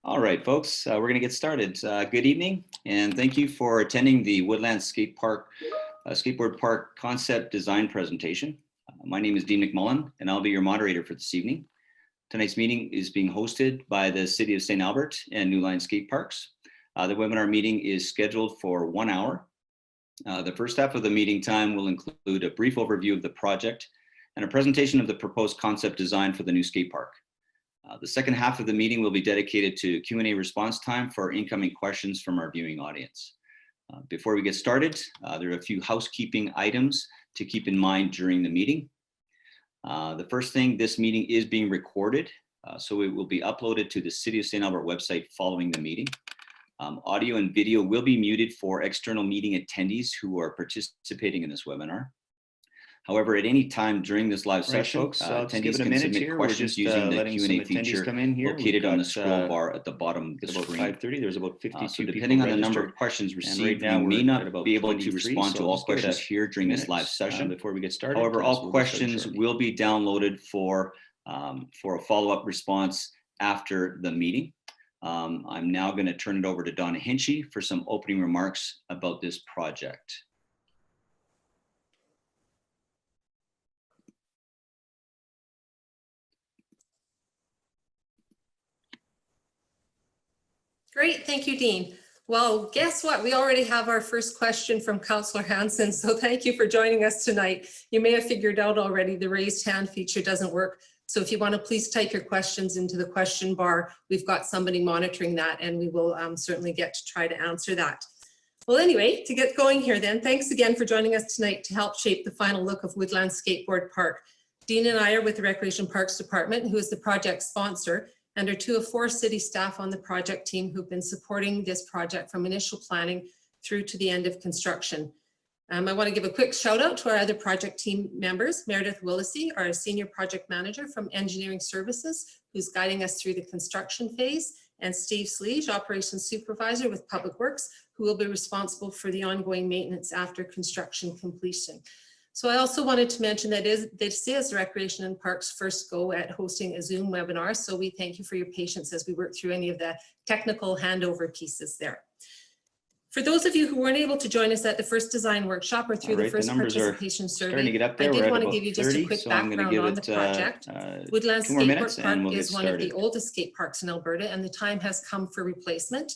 All right, folks, we're going to get started. Good evening, and thank you for attending the Woodlands Skateboard Park concept design presentation. My name is Dean McMullen, and I'll be your moderator for this evening. Tonight's meeting is being hosted by the City of St. Albert and New Line Skateparks. The webinar meeting is scheduled for 1 hour. The first half of the meeting time will include a brief overview of the project and a presentation of the proposed concept design for the new skate park. The second half of the meeting will be dedicated to Q&A response time for incoming questions from our viewing audience. Before we get started, there are a few housekeeping items to keep in mind during the meeting. The first thing, this meeting is being recorded, so it will be uploaded to the City of St. Albert website following the meeting. Audio and video will be muted for external meeting attendees who are participating in this webinar. However, at any time during this live session, folks, attendees can submit questions using the Q&A feature located on the scroll bar at the bottom of the screen. 5:30. There's about 52 so depending on the number of questions received, we may not be able to respond to all questions here during this live session. Before we get started, however, all questions will be downloaded for a follow-up response after the meeting. I'm now going to turn it over to Donna Hinchy for some opening remarks about this project. Great, thank you, Dean. Well, guess what? We already have our first question from Councillor Hanson, so thank you for joining us tonight. You may have figured out already the raised hand feature doesn't work, so if you want to please type your questions into the question bar, we've got somebody monitoring that and we will certainly get to try to answer that. Well, anyway, to get going here then, thanks again for joining us tonight to help shape the final look of Woodlands Skateboard Park. Dean and I are with the Recreation Parks Department, who is the project sponsor, and are 2 of 4 city staff on the project team who've been supporting this project from initial planning through to the end of construction. I want to give a quick shout out to our other project team members, Meredith Willisey, our senior project manager from engineering services, who's guiding us through the construction phase, and Steve Sleege, operations supervisor with Public Works, who will be responsible for the ongoing maintenance after construction completion. So I also wanted to mention that this is Recreation and Parks' first go at hosting a Zoom webinar. So we thank you for your patience as we work through any of the technical handover pieces there. For those of you who weren't able to join us at the first design workshop or through the first participation survey, I did want to give you just a quick background on the project. Woodlands Skateboard Park is one of the oldest skate parks in Alberta, and the time has come for replacement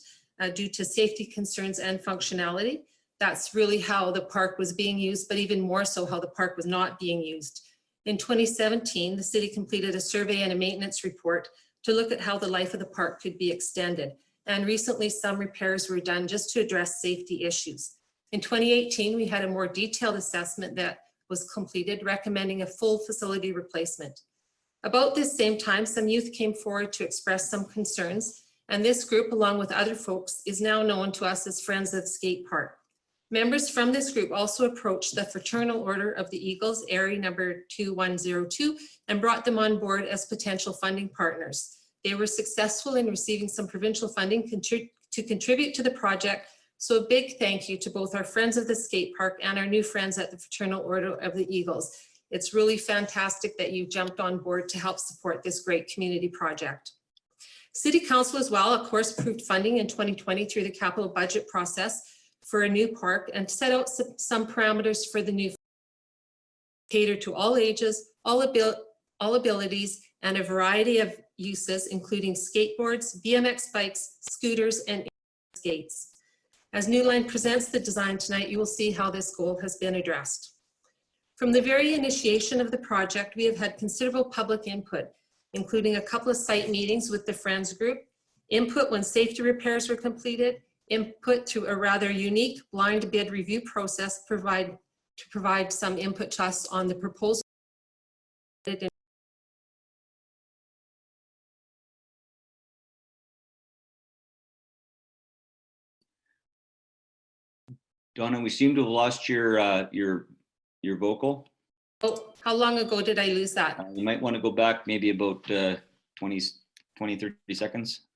due to safety concerns and functionality. That's really how the park was being used, but even more so how the park was not being used. In 2017, the city completed a survey and a maintenance report to look at how the life of the park could be extended. And recently some repairs were done just to address safety issues. In 2018, we had a more detailed assessment that was completed recommending a full facility replacement. About this same time, some youth came forward to express some concerns, and this group, along with other folks, is now known to us as Friends of Skate Park. Members from this group also approached the Fraternal Order of the Eagles, area number 2102, and brought them on board as potential funding partners. They were successful in receiving some provincial funding to contribute to the project. So a big thank you to both our friends of the skate park and our new friends at the Fraternal Order of the Eagles. It's really fantastic that you jumped on board to help support this great community project. City Council as well, of course, approved funding in 2020 through the capital budget process for a new park and set out some parameters for the new cater to all ages, all abilities, and a variety of uses, including skateboards, BMX bikes, scooters, and skates. As New Line presents the design tonight, you will see how this goal has been addressed. From the very initiation of the project, we have had considerable public input, including a couple of site meetings with the Friends group, input when safety repairs were completed, input through a rather unique blind bid review process to provide some input to us on the proposal. Donna, we seem to have lost your vocal. Oh, how long ago did I lose that? You might want to go back maybe about 20, 30 seconds.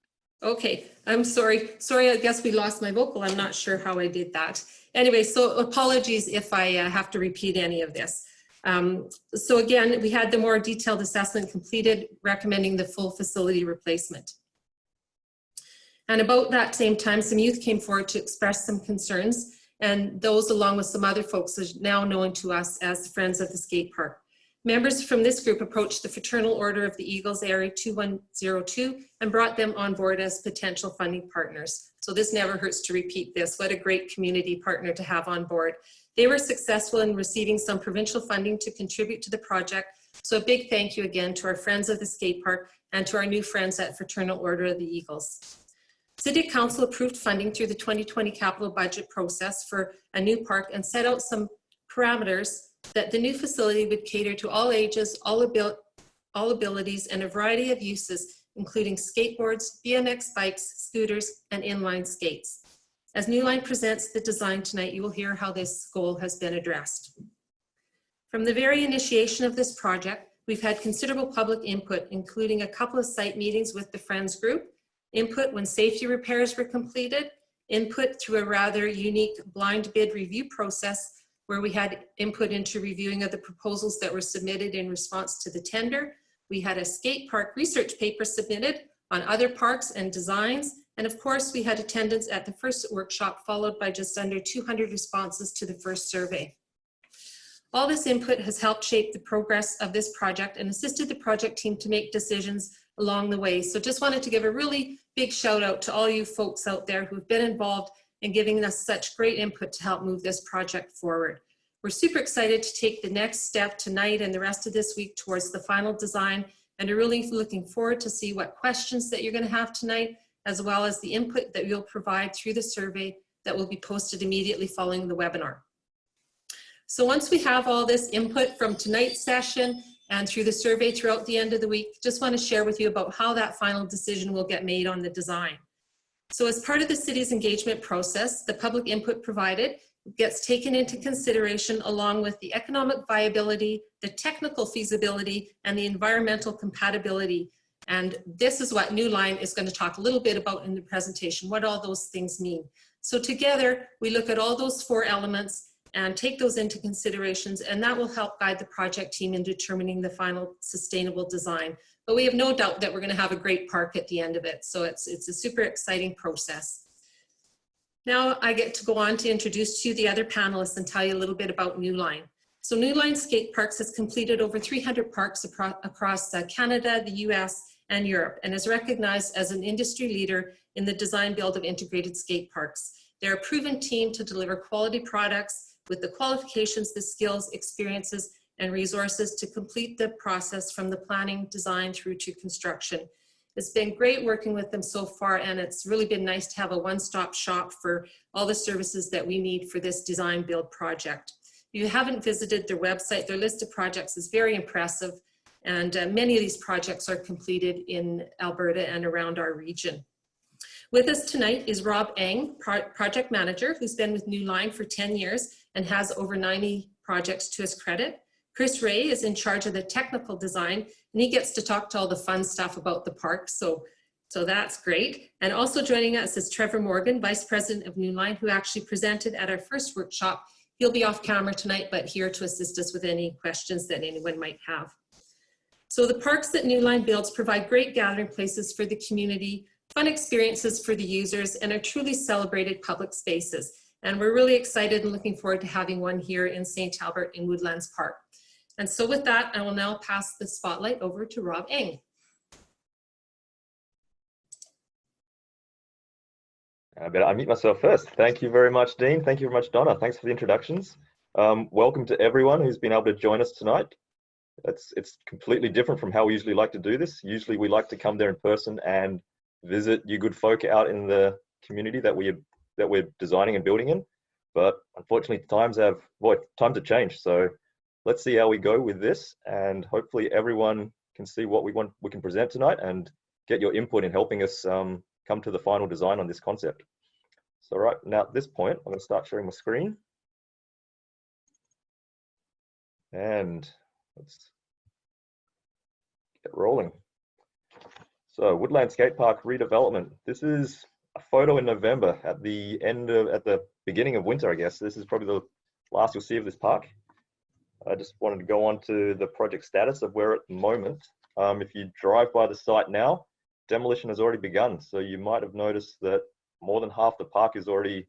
Okay, I'm sorry. Sorry, I guess we lost my vocal. I'm not sure how I did that. Anyway, so apologies if I have to repeat any of this. So again, we had the more detailed assessment completed, recommending the full facility replacement. And about that same time, some youth came forward to express some concerns, and those, along with some other folks, are now known to us as the Friends of the Skate Park. Members from this group approached the Fraternal Order of the Eagles Area 2102 and brought them on board as potential funding partners. So this never hurts to repeat this. What a great community partner to have on board. They were successful in receiving some provincial funding to contribute to the project. So a big thank you again to our Friends of the Skate Park and to our new friends at Fraternal Order of the Eagles. City Council approved funding through the 2020 capital budget process for a new park and set out some parameters that the new facility would cater to all ages, all abilities, and a variety of uses, including skateboards, BMX bikes, scooters, and inline skates. As New Line presents the design tonight, you will hear how this goal has been addressed. From the very initiation of this project, we've had considerable public input, including a couple of site meetings with the Friends group, input when safety repairs were completed, input through a rather unique blind bid review process where we had input into reviewing of the proposals that were submitted in response to the tender. We had a skate park research paper submitted on other parks and designs. And of course, we had attendance at the first workshop, followed by just under 200 responses to the first survey. All this input has helped shape the progress of this project and assisted the project team to make decisions along the way. So just wanted to give a really big shout out to all you folks out there who've been involved and giving us such great input to help move this project forward. We're super excited to take the next step tonight and the rest of this week towards the final design, and are really looking forward to see what questions that you're going to have tonight, as well as the input that you'll provide through the survey that will be posted immediately following the webinar. So once we have all this input from tonight's session and through the survey throughout the end of the week, just want to share with you about how that final decision will get made on the design. So as part of the city's engagement process, the public input provided gets taken into consideration along with the economic viability, the technical feasibility, and the environmental compatibility. And this is what New Line is going to talk a little bit about in the presentation, what all those things mean. So together, we look at all those 4 elements and take those into considerations, and that will help guide the project team in determining the final sustainable design. But we have no doubt that we're going to have a great park at the end of it. So it's a super exciting process. Now I get to go on to introduce to you the other panelists and tell you a little bit about New Line. So New Line Skateparks has completed over 300 parks across Canada, the US, and Europe, and is recognized as an industry leader in the design build of integrated skate parks. They're a proven team to deliver quality products with the qualifications, the skills, experiences, and resources to complete the process from the planning, design, through to construction. It's been great working with them so far, and it's really been nice to have a one-stop shop for all the services that we need for this design build project. If you haven't visited their website, their list of projects is very impressive, and many of these projects are completed in Alberta and around our region. With us tonight is Rob Eng, project manager, who's been with New Line for 10 years and has over 90 projects to his credit. Chris Ray is in charge of the technical design, and he gets to talk to all the fun stuff about the park, so that's great. And also joining us is Trevor Morgan, Vice President of New Line, who actually presented at our first workshop. He'll be off camera tonight, but here to assist us with any questions that anyone might have. So the parks that New Line builds provide great gathering places for the community, fun experiences for the users, and are truly celebrated public spaces. And we're really excited and looking forward to having one here in St. Albert in Woodlands Park. And so with that, I will now pass the spotlight over to Rob Eng. I better unmute myself first. Thank you very much, Dean. Thank you very much, Donna. Thanks for the introductions. Welcome to everyone who's been able to join us tonight. It's completely different from how we usually like to do this. Usually we like to come there in person and visit you good folk out in the community that we're designing and building in. But unfortunately, times have changed. So let's see how we go with this, and hopefully everyone can see what we can present tonight and get your input in helping us come to the final design on this concept. So right now at this point, I'm going to start sharing my screen. And let's get rolling. So Woodlands Skatepark redevelopment. This is a photo in November at the beginning of winter, I guess. This is probably the last you'll see of this park. I just wanted to go on to the project status of where at the moment. If you drive by the site now, demolition has already begun. So you might have noticed that more than half the park is already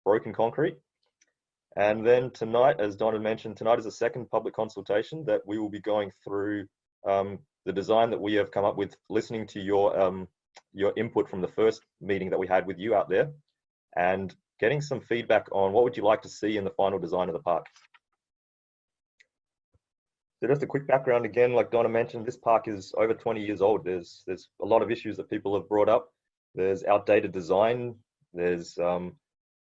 broken concrete. And then tonight, as Donna mentioned, tonight is a second public consultation that we will be going through the design that we have come up with, listening to your input from the first meeting that we had with you out there, and getting some feedback on what would you like to see in the final design of the park. So just a quick background again, like Donna mentioned, this park is over 20 years old. There's a lot of issues that people have brought up. There's outdated design. There's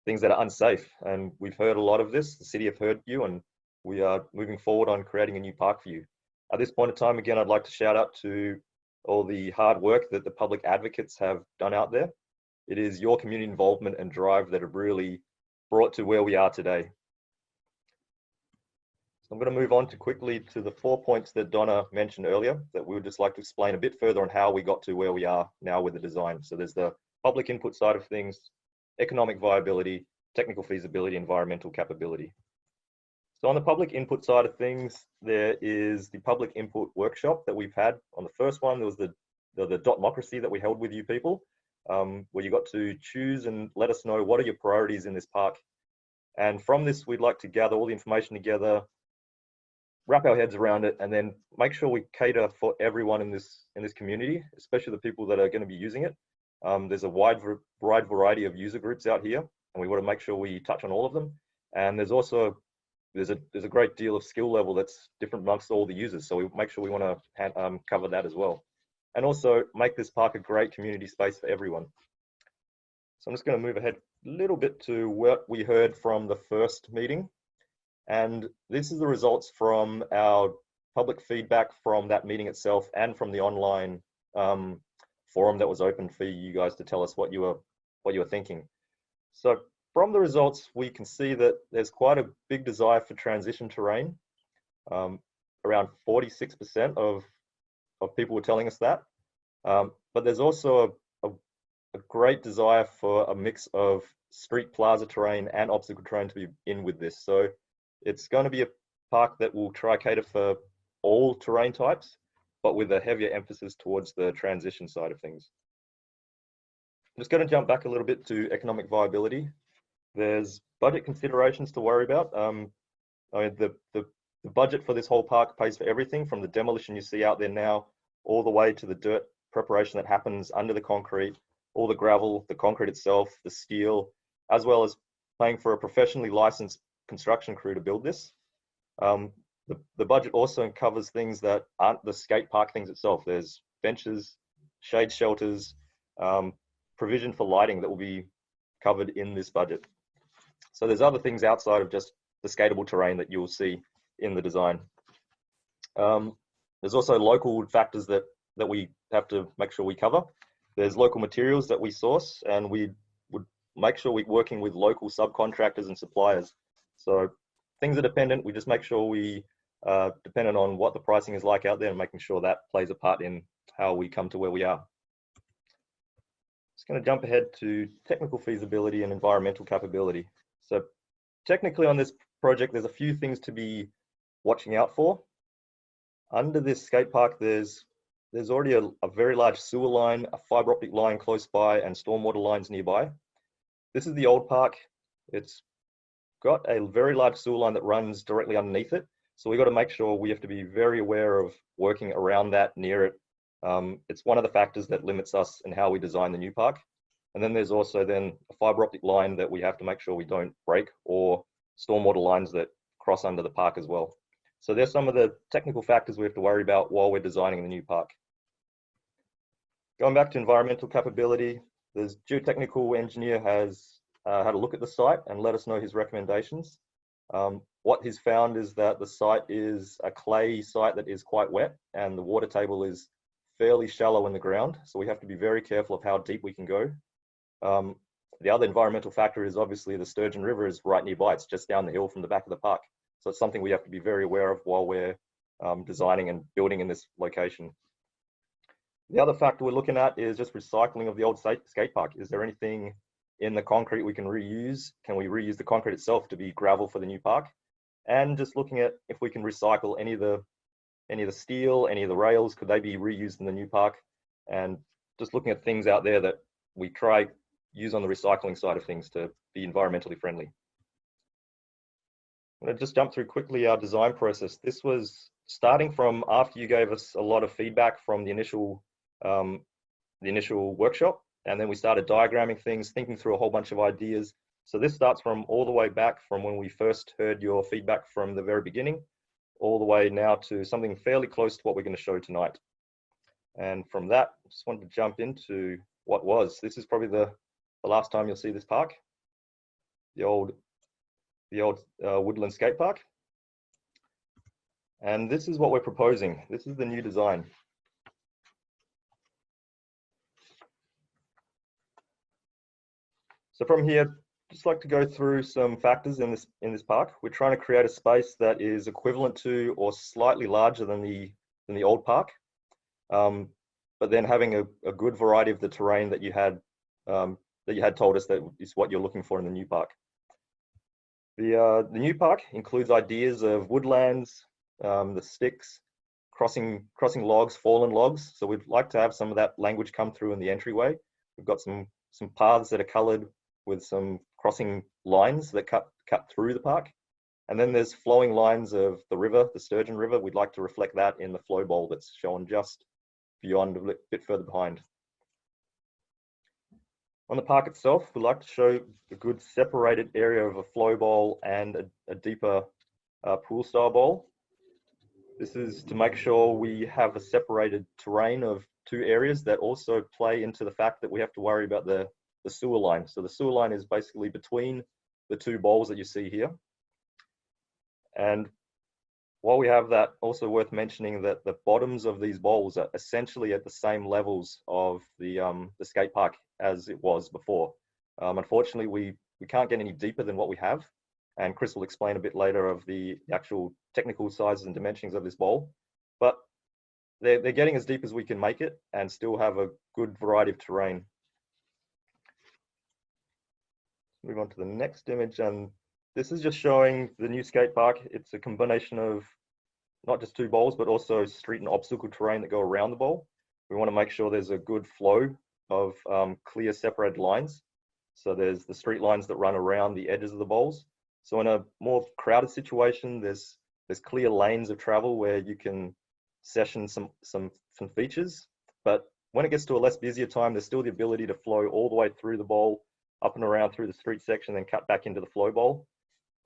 things that are unsafe. And we've heard a lot of this. The city have heard you, and we are moving forward on creating a new park for you. At this point in time, again, I'd like to shout out to all the hard work that the public advocates have done out there. It is your community involvement and drive that have really brought to where we are today. So I'm going to move on quickly to the 4 points that Donna mentioned earlier that we would just like to explain a bit further on how we got to where we are now with the design. So there's the public input side of things, economic viability, technical feasibility, environmental capability. So on the public input side of things, there is the public input workshop that we've had. On the first one, there was the dotmocracy that we held with you people, where you got to choose and let us know what are your priorities in this park. And from this, we'd like to gather all the information together, wrap our heads around it, and then make sure we cater for everyone in this community, especially the people that are going to be using it. There's a wide variety of user groups out here, and we want to make sure we touch on all of them. And there's also there's a great deal of skill level that's different amongst all the users, so we make sure we want to cover that as well, and also make this park a great community space for everyone. So I'm just going to move ahead a little bit to what we heard from the first meeting, and this is the results from our public feedback from that meeting itself and from the online forum that was open for you guys to tell us what you were thinking. So from the results, we can see that there's quite a big desire for transition terrain. Around 46% of people were telling us that. But there's also a great desire for a mix of street plaza terrain and obstacle terrain to be in with this. So it's going to be a park that will try cater for all terrain types, but with a heavier emphasis towards the transition side of things. I'm just going to jump back a little bit to economic viability. There's budget considerations to worry about. I mean, the budget for this whole park pays for everything from the demolition you see out there now, all the way to the dirt preparation that happens under the concrete, all the gravel, the concrete itself, the steel, as well as paying for a professionally licensed construction crew to build this. The budget also covers things that aren't the skate park things itself. There's benches, shade shelters, provision for lighting that will be covered in this budget. So there's other things outside of just the skatable terrain that you'll see in the design. There's also local factors that we have to make sure we cover. There's local materials that we source, and we would make sure we're working with local subcontractors and suppliers. So things are dependent. We just make sure we dependent on what the pricing is like out there and making sure that plays a part in how we come to where we are. Just going to jump ahead to technical feasibility and environmental capability. So technically on this project, there's a few things to be watching out for. Under this skate park, there's already a very large sewer line, a fiber optic line close by, and stormwater lines nearby. This is the old park. It's got a very large sewer line that runs directly underneath it. So we got to make sure we have to be very aware of working around that, near it. It's one of the factors that limits us in how we design the new park. And then there's also then a fiber optic line that we have to make sure we don't break, or stormwater lines that cross under the park as well. So there's some of the technical factors we have to worry about while we're designing the new park. Going back to environmental capability, the geotechnical engineer has had a look at the site and let us know his recommendations. What he's found is that the site is a clay site that is quite wet, and the water table is fairly shallow in the ground. So we have to be very careful of how deep we can go. The other environmental factor is obviously the Sturgeon River is right nearby. It's just down the hill from the back of the park. So it's something we have to be very aware of while we're designing and building in this location. The other factor we're looking at is just recycling of the old skate park. Is there anything in the concrete we can reuse? Can we reuse the concrete itself to be gravel for the new park? And just looking at if we can recycle any of the steel, any of the rails, could they be reused in the new park? And just looking at things out there that we try use on the recycling side of things to be environmentally friendly. I'm going to just jump through quickly our design process. This was starting from after you gave us a lot of feedback from the initial workshop, and then we started diagramming things, thinking through a whole bunch of ideas. So this starts from all the way back from when we first heard your feedback from the very beginning, all the way now to something fairly close to what we're going to show tonight. And from that, I just wanted to jump into what was. This is probably the last time you'll see this park, the old Woodlands Skate Park. And this is what we're proposing. This is the new design. So from here, just like to go through some factors in this park. We're trying to create a space that is equivalent to or slightly larger than the old park, but then having a good variety of the terrain that you had told us that is what you're looking for in the new park. The new park includes ideas of woodlands, the sticks, crossing logs, fallen logs. So we'd like to have some of that language come through in the entryway. We've got some paths that are colored with some crossing lines that cut through the park. And then there's flowing lines of the river, the Sturgeon River. We'd like to reflect that in the flow bowl that's shown just beyond, a bit further behind. On the park itself, we'd like to show a good separated area of a flow bowl and a deeper pool style bowl. This is to make sure we have a separated terrain of two areas that also play into the fact that we have to worry about the sewer line. So the sewer line is basically between the two bowls that you see here. And while we have that, also worth mentioning that the bottoms of these bowls are essentially at the same levels of the skate park as it was before. Unfortunately, we can't get any deeper than what we have. And Chris will explain a bit later of the actual technical sizes and dimensions of this bowl. But they're getting as deep as we can make it and still have a good variety of terrain. Move on to the next image, and this is just showing the new skate park. It's a combination of not just two bowls, but also street and obstacle terrain that go around the bowl. We want to make sure there's a good flow of clear separated lines. So there's the street lines that run around the edges of the bowls. So in a more crowded situation, there's clear lanes of travel where you can session some features. But when it gets to a less busier time, there's still the ability to flow all the way through the bowl, up and around through the street section, then cut back into the flow bowl.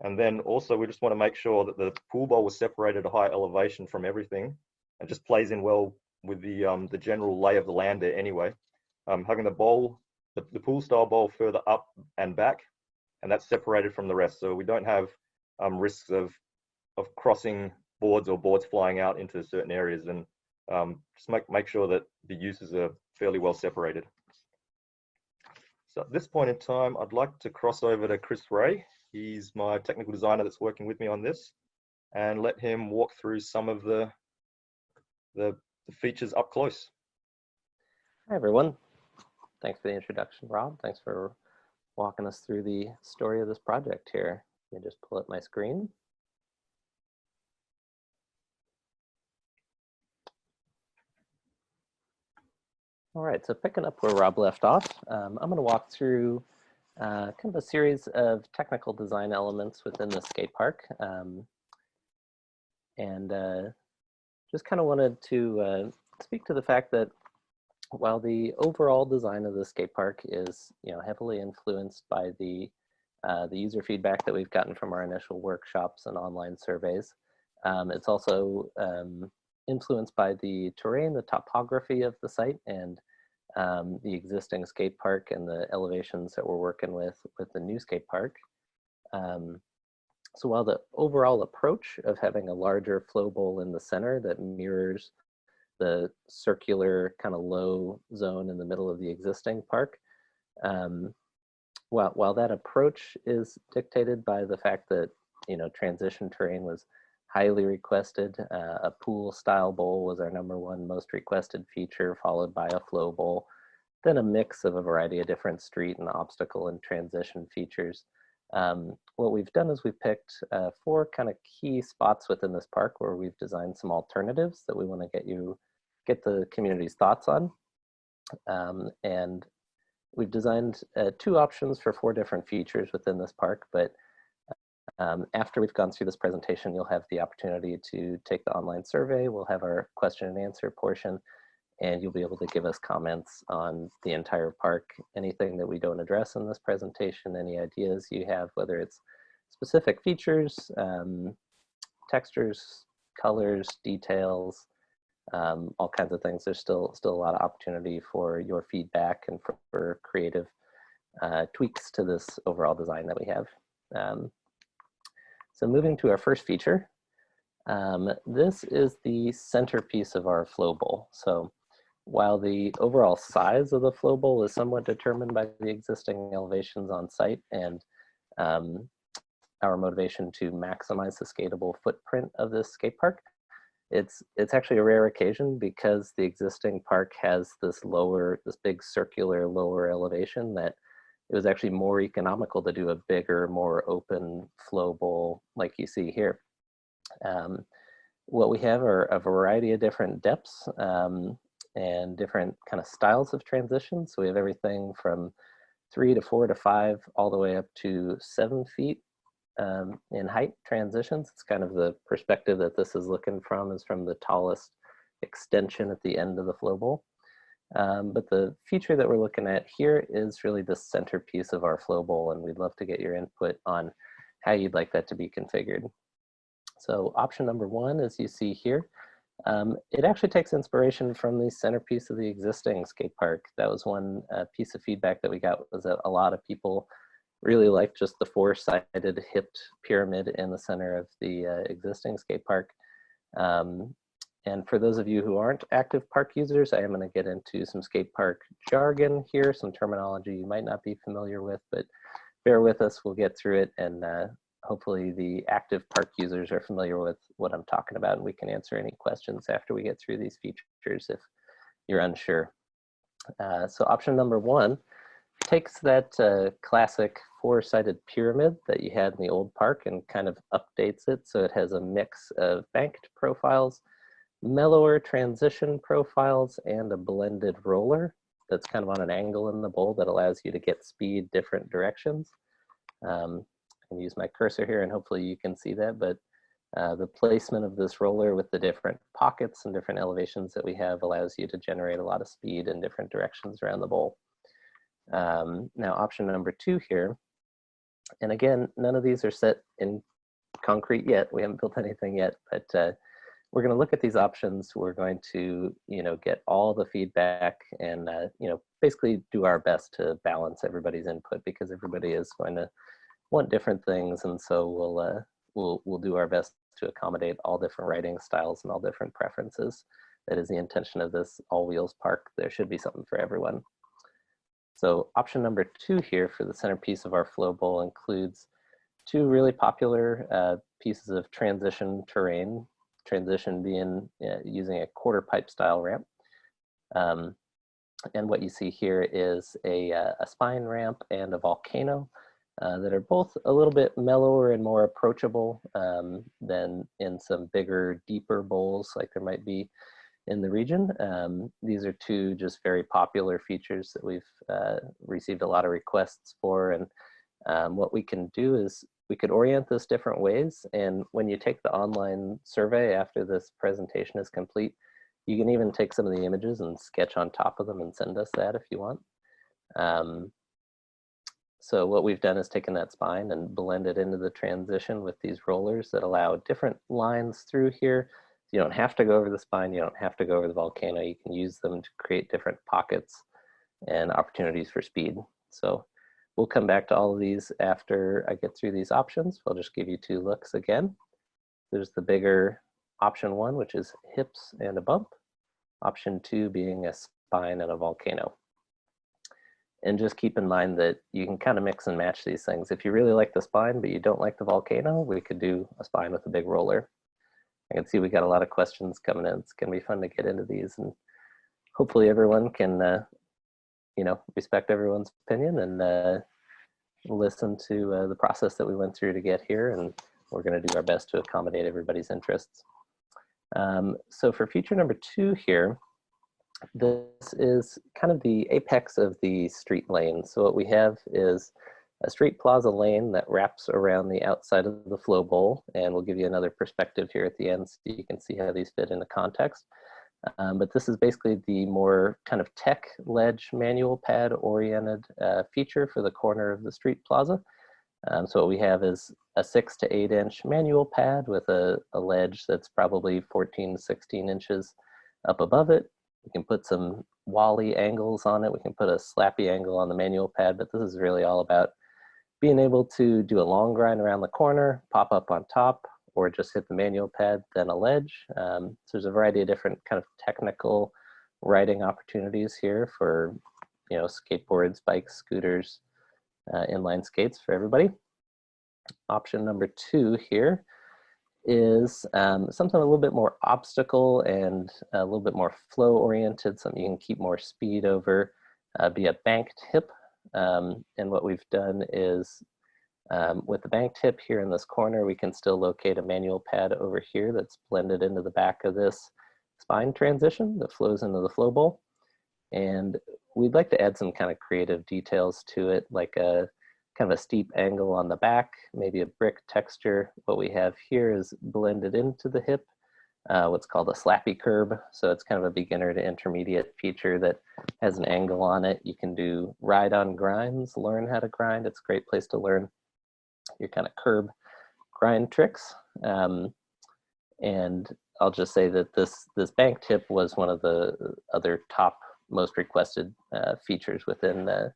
And then also we just want to make sure that the pool bowl was separated at a high elevation from everything and just plays in well with the general lay of the land there anyway. Having the bowl, the pool style bowl further up and back, and that's separated from the rest. So we don't have risks of crossing boards or boards flying out into certain areas, and just make sure that the uses are fairly well separated. So at this point in time, I'd like to cross over to Chris Ray. He's my technical designer that's working with me on this, and let him walk through some of the features up close. Hi, everyone. Thanks for the introduction, Rob. Thanks for walking us through the story of this project here. Let me just pull up my screen. All right, so picking up where Rob left off, I'm going to walk through kind of a series of technical design elements within the skate park. Just kind of wanted to speak to the fact that while the overall design of the skate park is, heavily influenced by the user feedback that we've gotten from our initial workshops and online surveys, it's also influenced by the terrain, the topography of the site, and the existing skate park and the elevations that we're working with the new skate park. So while the overall approach of having a larger flow bowl in the center that mirrors the circular kind of low zone in the middle of the existing park, while that approach is dictated by the fact that, transition terrain was highly requested, a pool style bowl was our #1 most requested feature, followed by a flow bowl, then a mix of a variety of different street and obstacle and transition features. What we've done is we've picked 4 kind of key spots within this park where we've designed some alternatives that we want to get the community's thoughts on. And we've designed 2 options for 4 different features within this park, but after we've gone through this presentation, you'll have the opportunity to take the online survey. We'll have our question and answer portion, and you'll be able to give us comments on the entire park, anything that we don't address in this presentation, any ideas you have, whether it's specific features, textures, colors, details, all kinds of things. There's still a lot of opportunity for your feedback and for creative tweaks to this overall design that we have. So moving to our first feature, this is the centerpiece of our flow bowl. So while the overall size of the flow bowl is somewhat determined by the existing elevations on site and our motivation to maximize the skatable footprint of this skate park, it's actually a rare occasion because the existing park has this big circular lower elevation that it was actually more economical to do a bigger, more open flow bowl like you see here. What we have are a variety of different depths and different kind of styles of transition. So we have everything from 3 to 4 to 5 all the way up to 7 feet in height transitions. It's kind of the perspective that this is looking from, is from the tallest extension at the end of the flow bowl. But the feature that we're looking at here is really the centerpiece of our flow bowl, and we'd love to get your input on how you'd like that to be configured. So option number 1, as you see here, it actually takes inspiration from the centerpiece of the existing skate park. That was one piece of feedback that we got, was that a lot of people really liked just the 4-sided hipped pyramid in the center of the existing skate park. And for those of you who aren't active park users, I am going to get into some skate park jargon here, some terminology you might not be familiar with, but bear with us, we'll get through it, and hopefully the active park users are familiar with what I'm talking about, and we can answer any questions after we get through these features if you're unsure. So option number 1 takes that classic 4-sided pyramid that you had in the old park and kind of updates it so it has a mix of banked profiles, mellower transition profiles, and a blended roller that's kind of on an angle in the bowl that allows you to get speed different directions. I can use my cursor here and hopefully you can see that, but the placement of this roller with the different pockets and different elevations that we have allows you to generate a lot of speed in different directions around the bowl. Now option number 2 here, and again, none of these are set in concrete yet. We haven't built anything yet, but we're going to look at these options. We're going to, get all the feedback and, basically do our best to balance everybody's input because everybody is going to want different things. And so we'll do our best to accommodate all different writing styles and all different preferences. That is the intention of this all wheels park. There should be something for everyone. So option number 2 here for the centerpiece of our flow bowl includes 2 really popular pieces of transition terrain. Transition being using a quarter pipe style ramp. And what you see here is a spine ramp and a volcano that are both a little bit mellower and more approachable than in some bigger, deeper bowls like there might be in the region. These are 2 just very popular features that we've received a lot of requests for. And what we can do is we could orient this different ways. And when you take the online survey after this presentation is complete, you can even take some of the images and sketch on top of them and send us that if you want. So what we've done is taken that spine and blended into the transition with these rollers that allow different lines through here. You don't have to go over the spine, you don't have to go over the volcano. You can use them to create different pockets and opportunities for speed. So we'll come back to all of these after I get through these options. I'll just give you 2 looks again. There's the bigger option 1, which is hips and a bump. Option 2 being a spine and a volcano. And just keep in mind that you can kind of mix and match these things. If you really like the spine, but you don't like the volcano, we could do a spine with a big roller. I can see we got a lot of questions coming in. It's gonna be fun to get into these, and hopefully everyone can respect everyone's opinion and listen to the process that we went through to get here, and we're going to do our best to accommodate everybody's interests. So for feature number 2 here, This is kind of the apex of the street lane. So what we have is a street plaza lane that wraps around the outside of the flow bowl, and we'll give you another perspective here at the end so you can see how these fit into context. But this is basically the more kind of tech ledge manual pad oriented feature for the corner of the street plaza. So what we have is a 6 to 8 inch manual pad with a ledge that's probably 14 to 16 inches up above it. We can put some wally angles on it. We can put a slappy angle on the manual pad, but this is really all about being able to do a long grind around the corner, pop up on top, or just hit the manual pad, then a ledge. So there's a variety of different kind of technical riding opportunities here for, you know, skateboards, bikes, scooters, inline skates for everybody. Option number 2 here is something a little bit more obstacle and a little bit more flow oriented, something you can keep more speed over, be a banked hip. And what we've done is with the banked hip here in this corner, we can still locate a manual pad over here that's blended into the back of this spine transition that flows into the flow bowl. And we'd like to add some kind of creative details to it, like a kind of a steep angle on the back, maybe a brick texture. What we have here is blended into the hip, what's called a slappy curb. So it's kind of a beginner to intermediate feature that has an angle on it. You can do ride on grinds, learn how to grind. It's a great place to learn your kind of curb grind tricks. And I'll just say that this banked hip was one of the other top most requested features within the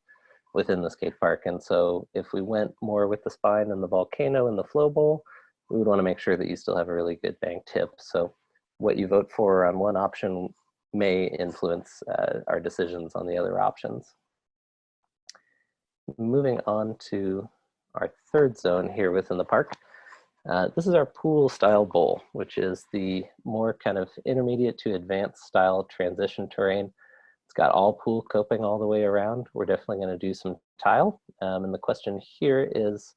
skate park. And so if we went more with the spine and the volcano and the flow bowl, we would want to make sure that you still have a really good banked hip. So what you vote for on one option may influence our decisions on the other options. Moving on to our third zone here within the park. This is our pool style bowl, which is the more kind of intermediate to advanced style transition terrain. It's got all pool coping all the way around. We're definitely going to do some tile. And the question here is,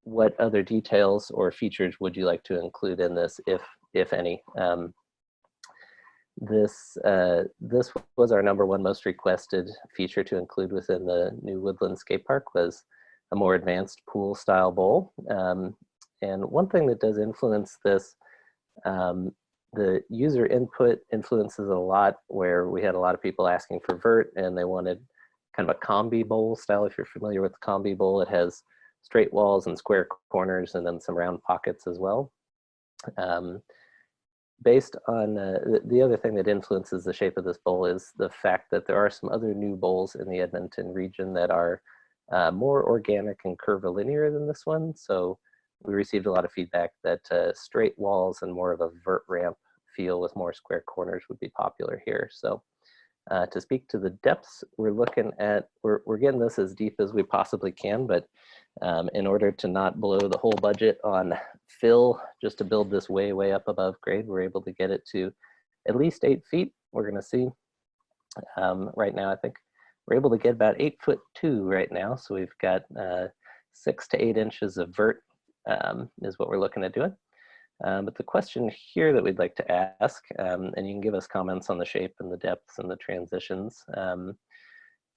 what other details or features would you like to include in this, if any? This was our #1 most requested feature to include within the new Woodlands Skate Park, was a more advanced pool style bowl. And one thing that does influence this, the user input influences a lot, where we had a lot of people asking for vert and they wanted kind of a combi bowl style. If you're familiar with the combi bowl, it has straight walls and square corners and then some round pockets as well. Based on the other thing that influences the shape of this bowl is the fact that there are some other new bowls in the Edmonton region that are more organic and curvilinear than this one. So we received a lot of feedback that straight walls and more of a vert ramp feel with more square corners would be popular here. So to speak to the depths, we're looking at, we're getting this as deep as we possibly can, but in order to not blow the whole budget on fill just to build this way up above grade, we're able to get it to at least 8 feet. We're going to see right now, I think we're able to get about 8'2" right now. So we've got 6 to 8 inches of vert is what we're looking at doing. But the question here that we'd like to ask, and you can give us comments on the shape and the depths and the transitions,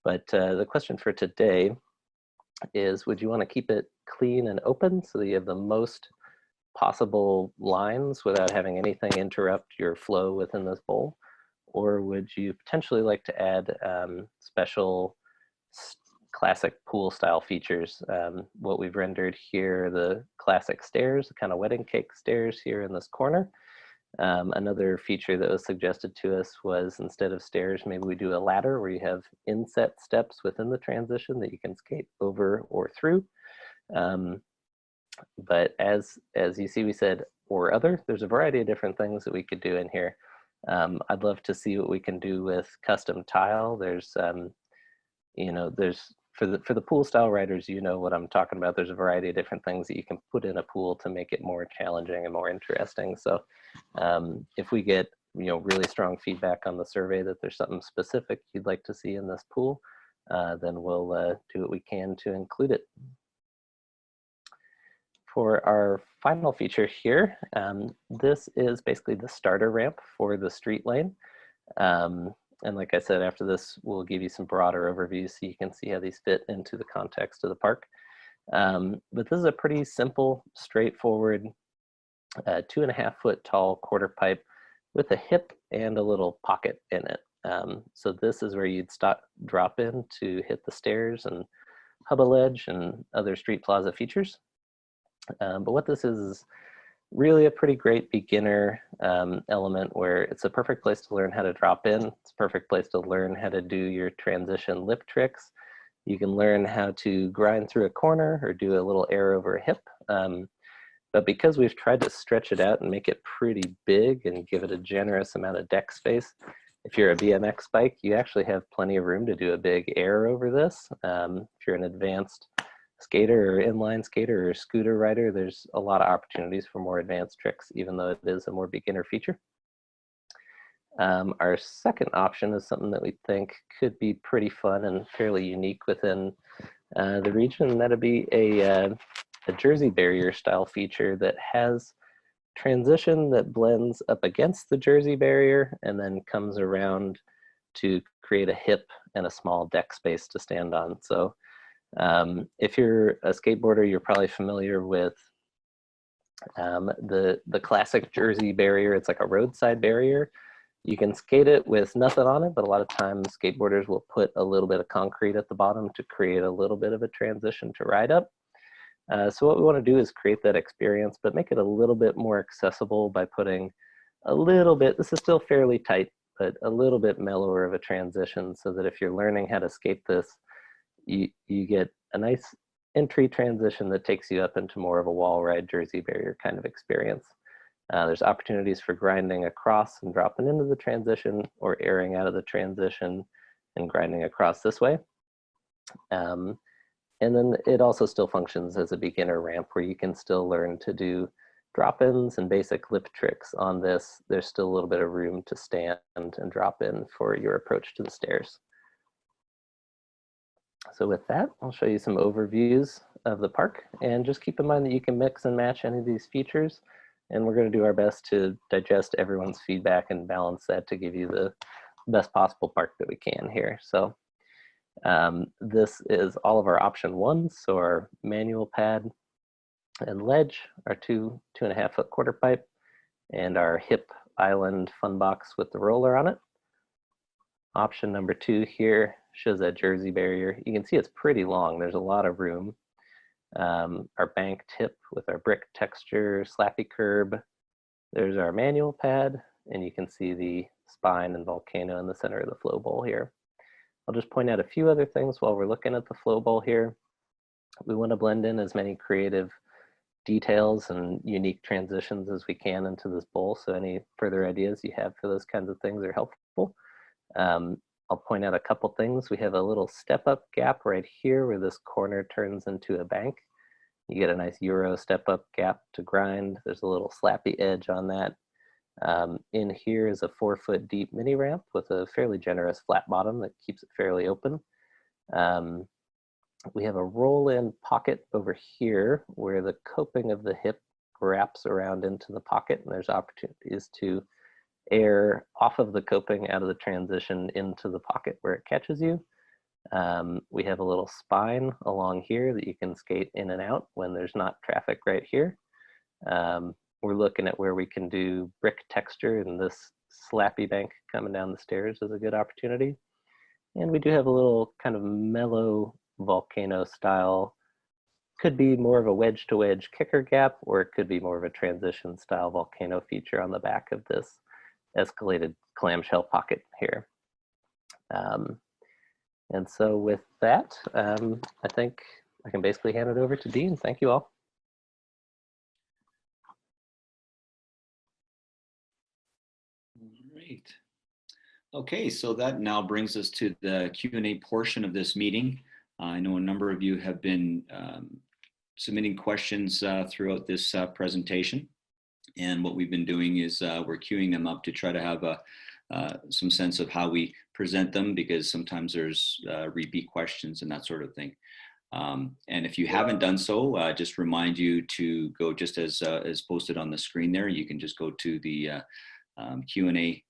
but the question for today is, would you want to keep it clean and open so that you have the most possible lines without having anything interrupt your flow within this bowl? Or would you potentially like to add special classic pool style features? What we've rendered here, the classic stairs, the kind of wedding cake stairs here in this corner. Another feature that was suggested to us was, instead of stairs, maybe we do a ladder where you have inset steps within the transition that you can skate over or through. But as you see, we said or other. There's a variety of different things that we could do in here. I'd love to see what we can do with custom tile. There's you know, there's for the pool style riders, you know what I'm talking about. There's a variety of different things that you can put in a pool to make it more challenging and more interesting. So if we get, you know, really strong feedback on the survey that there's something specific you'd like to see in this pool, then we'll do what we can to include it. For our final feature here, this is basically the starter ramp for the street lane. And like I said, after this, we'll give you some broader overviews so you can see how these fit into the context of the park. But this is a pretty simple, straightforward 2.5 foot tall quarter pipe with a hip and a little pocket in it. So this is where you'd drop in to hit the stairs and hubba ledge and other street plaza features. But what this is really a pretty great beginner element where it's a perfect place to learn how to drop in. It's a perfect place to learn how to do your transition lip tricks. You can learn how to grind through a corner or do a little air over a hip. But because we've tried to stretch it out and make it pretty big and give it a generous amount of deck space, if you're a BMX bike, you actually have plenty of room to do a big air over this. If you're an advanced skater or inline skater or scooter rider, there's a lot of opportunities for more advanced tricks, even though it is a more beginner feature. Our second option is something that we think could be pretty fun and fairly unique within the region, and that'd be a jersey barrier style feature that has transition that blends up against the jersey barrier and then comes around to create a hip and a small deck space to stand on. So if you're a skateboarder, you're probably familiar with the classic jersey barrier. It's like a roadside barrier. You can skate it with nothing on it, but a lot of times skateboarders will put a little bit of concrete at the bottom to create a little bit of a transition to ride up. So what we want to do is create that experience, but make it a little bit more accessible by putting a little bit, this is still fairly tight, but a little bit mellower of a transition so that if you're learning how to skate this, you get a nice entry transition that takes you up into more of a wall ride jersey barrier kind of experience. There's opportunities for grinding across and dropping into the transition or airing out of the transition and grinding across this way. And then it also still functions as a beginner ramp where you can still learn to do drop-ins and basic lip tricks on this. There's still a little bit of room to stand and drop in for your approach to the stairs. So with that, I'll show you some overviews of the park, and just keep in mind that you can mix and match any of these features, and we're going to do our best to digest everyone's feedback and balance that to give you the best possible park that we can here. So this is all of our option ones, so our manual pad and ledge, our 2.5 foot quarter pipe, and our hip island fun box with the roller on it. Option number 2 here shows that jersey barrier. You can see it's pretty long. There's a lot of room. Our bank tip with our brick texture, slappy curb. There's our manual pad, and you can see the spine and volcano in the center of the flow bowl here. I'll just point out a few other things while we're looking at the flow bowl here. We want to blend in as many creative details and unique transitions as we can into this bowl, so any further ideas you have for those kinds of things are helpful. I'll point out a couple things. We have a little step up gap right here where this corner turns into a bank. You get a nice Euro step up gap to grind. There's a little slappy edge on that. In here is a 4 foot deep mini ramp with a fairly generous flat bottom that keeps it fairly open. We have a roll-in pocket over here where the coping of the hip wraps around into the pocket, and there's opportunities to air off of the coping out of the transition into the pocket where it catches you. We have a little spine along here that you can skate in and out when there's not traffic right here. We're looking at where we can do brick texture, and this slappy bank coming down the stairs is a good opportunity. And we do have a little kind of mellow volcano style, could be more of a wedge to wedge kicker gap, or it could be more of a transition style volcano feature on the back of this escalated clamshell pocket here. And so with that, I think I can basically hand it over to Dean. Thank you all. Great. Okay, so that now brings us to the Q&A portion of this meeting. I know a number of you have been submitting questions throughout this presentation. And what we've been doing is we're queuing them up to try to have some sense of how we present them, because sometimes there's repeat questions and that sort of thing. And if you haven't done so, just remind you to go just as posted on the screen there. You can just go to the Q&A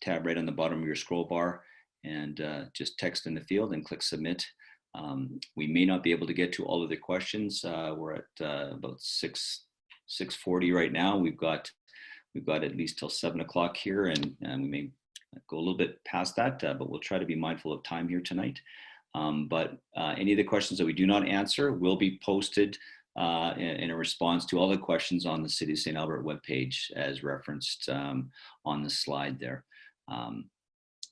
tab right on the bottom of your scroll bar and just text in the field and click submit. We may not be able to get to all of the questions. We're at about 6:40 right now. We've got at least till 7 o'clock here, and we may go a little bit past that, but we'll try to be mindful of time here tonight. But any of the questions that we do not answer will be posted in a response to all the questions on the City of St. Albert webpage as referenced on the slide there.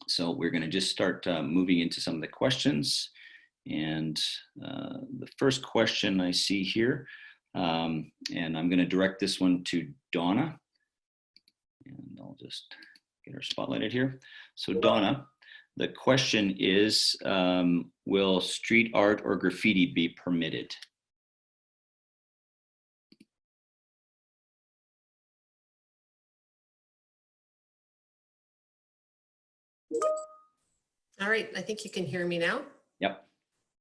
So we're going to just start moving into some of the questions. And the first question I see here, and I'm going to direct this one to Donna. And I'll just get her spotlighted here. So Donna, the question is, will street art or graffiti be permitted? All right, I think you can hear me now. Yep.